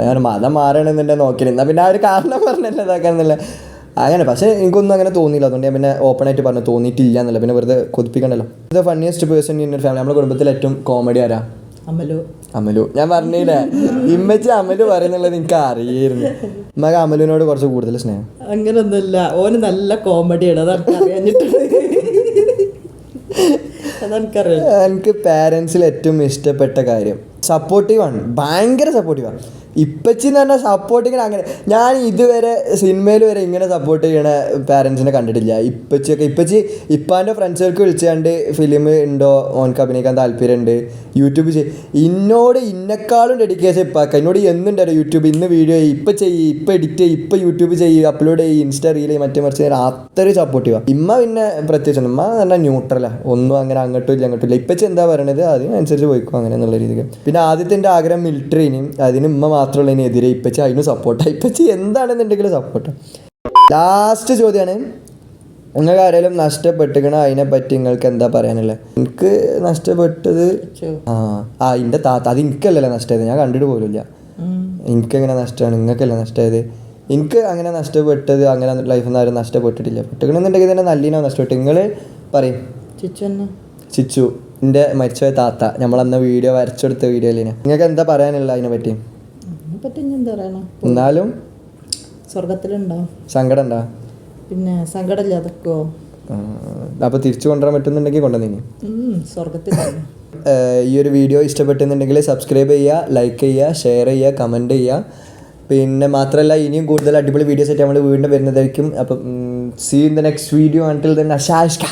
ഞാൻ മതം മാറണമെന്നുണ്ടെങ്കിൽ നോക്കിയില്ല, എന്നാൽ പിന്നെ ആ ഒരു കാരണം പറഞ്ഞല്ലേ ഇതാക്കാന്നില്ല അങ്ങനെ. പക്ഷേ എനിക്കൊന്നും അങ്ങനെ തോന്നിയില്ല, അതുകൊണ്ട് ഞാൻ പിന്നെ ഓപ്പണായിട്ട് പറഞ്ഞു തോന്നിയിട്ടില്ല എന്നല്ല, പിന്നെ വെറുതെ കൊതിപ്പിക്കണ്ടല്ലോ. ഇത് funniest person in your family, നമ്മുടെ കുടുംബത്തിൽ ഏറ്റവും കോമഡി ആരാ? അമലു. ഞാൻ പറഞ്ഞില്ലേ ഇമ്മച്ചി അമലു പറയുന്നുള്ളത് എനിക്ക് അറിയായിരുന്നു. നമുക്ക് അമലുവിനോട് കുറച്ച് കൂടുതൽ സ്നേഹം. അങ്ങനൊന്നുമില്ല, ഓന് നല്ല കോമഡിയാണ്, അതെനിക്കറിയാം. എനിക്ക് പാരൻസിൽ ഏറ്റവും ഇഷ്ടപ്പെട്ട കാര്യം സപ്പോർട്ടീവാണ്, ഭയങ്കര സപ്പോർട്ടീവാണ്. ഇപ്പച്ചി എന്ന് പറഞ്ഞാൽ സപ്പോർട്ടിങ് അങ്ങനെ ഞാൻ ഇതുവരെ സിനിമയിൽ വരെ ഇങ്ങനെ സപ്പോർട്ട് ചെയ്യണ പാരൻസിനെ കണ്ടിട്ടില്ല. ഇപ്പച്ചി ഇപ്പാൻ്റെ ഫ്രണ്ട്സുകൾക്ക് വിളിച്ചാണ്ട് ഫിലിം ഉണ്ടോ ഓനക്ക് അഭിനയിക്കാൻ താല്പര്യമുണ്ട്, യൂട്യൂബ് എന്നോട് ഇന്നെക്കാളും ഡെഡിക്കേഷൻ ഇപ്പാക്ക. എന്നോട് എന്നുണ്ടല്ലോ യൂട്യൂബ് ഇന്ന് വീഡിയോ ഇപ്പം ഇപ്പം എഡിറ്റ് ഇപ്പം യൂട്യൂബ് അപ്ലോഡ് ഇൻസ്റ്റാ റീൽ മറ്റേ മറിച്ച് അത്രയും സപ്പോർട്ടീവാണ്. ഇമ്മ പിന്നെ പ്രത്യേകിച്ച് ഇമ്മ പറഞ്ഞാൽ ന്യൂട്രലാണ്, ഒന്നും അങ്ങനെ അങ്ങോട്ടും ഇല്ല അങ്ങോട്ടും ഇല്ല. ഇപ്പച്ചി എന്താ പറയണത് അതിനനുസരിച്ച് പോയിക്കോ അങ്ങനെ എന്നുള്ള രീതിക്ക്. പിന്നെ ആദ്യത്തെ എൻ്റെ ആഗ്രഹം മിലിറ്ററിനും, അതിന് ഉമ്മ മാത്രമുള്ളതിനെതിരെ ഇപ്പച്ചി അതിനും സപ്പോർട്ടാണ്. ഇപ്പച്ചി എന്താണെന്നുണ്ടെങ്കിലും സപ്പോർട്ടാണ്. ലാസ്റ്റ് ചോദ്യമാണ്, നിങ്ങൾക്ക് ആരെങ്കിലും നഷ്ടപ്പെട്ടിക്കണ അതിനെപ്പറ്റി നിങ്ങൾക്ക് എന്താ പറയാനുള്ളത്? എനിക്ക് നഷ്ടപ്പെട്ടത് എൻ്റെ താത്ത. അത് എനിക്കല്ലല്ലോ നഷ്ടമായത്, ഞാൻ കണ്ടിട്ട് പോലുമില്ല. എനിക്കെങ്ങനെ നഷ്ടമാണ്, നിങ്ങൾക്കല്ലേ നഷ്ടമായത്? എനിക്ക് അങ്ങനെ നഷ്ടപ്പെട്ടത് അങ്ങനെ ലൈഫിൽ നിന്ന് ആരും നഷ്ടപ്പെട്ടിട്ടില്ല. പെട്ടിക്കണമെന്നുണ്ടെങ്കിൽ തന്നെ നല്ലീനോ നഷ്ടപ്പെട്ടു. നിങ്ങൾ പറയും. ചിച്ചു എൻ്റെ മരിച്ചുപോയ താത്ത, നമ്മളന്ന് വീഡിയോ വരച്ചെടുത്ത വീഡിയോ അല്ലേ. നിങ്ങൾക്ക് എന്താ പറയാനുള്ള അതിനെ പറ്റി? എന്നാലും സ്വർഗത്തിലുണ്ടാവും. സങ്കടം ഉണ്ടോ? പിന്നെ സങ്കടമില്ല അതൊക്കെ. അപ്പോൾ തിരിച്ചു കൊണ്ടുവരാൻ പറ്റുന്നുണ്ടെങ്കിൽ കൊണ്ടുവന്നീനി സ്വർഗത്തിൽ. ഈ ഒരു വീഡിയോ ഇഷ്ടപ്പെട്ടെന്നുണ്ടെങ്കിൽ സബ്സ്ക്രൈബ് ചെയ്യുക, ലൈക്ക് ചെയ്യുക, ഷെയർ ചെയ്യുക, കമൻറ്റ് ചെയ്യുക. പിന്നെ മാത്രമല്ല ഇനിയും കൂടുതൽ അടിപൊളി വീഡിയോസ് ആയിട്ട് നമ്മൾ വീണ്ടും വരുന്നതായിരിക്കും. അപ്പം see in the next video. Until then അശാഷ്ക.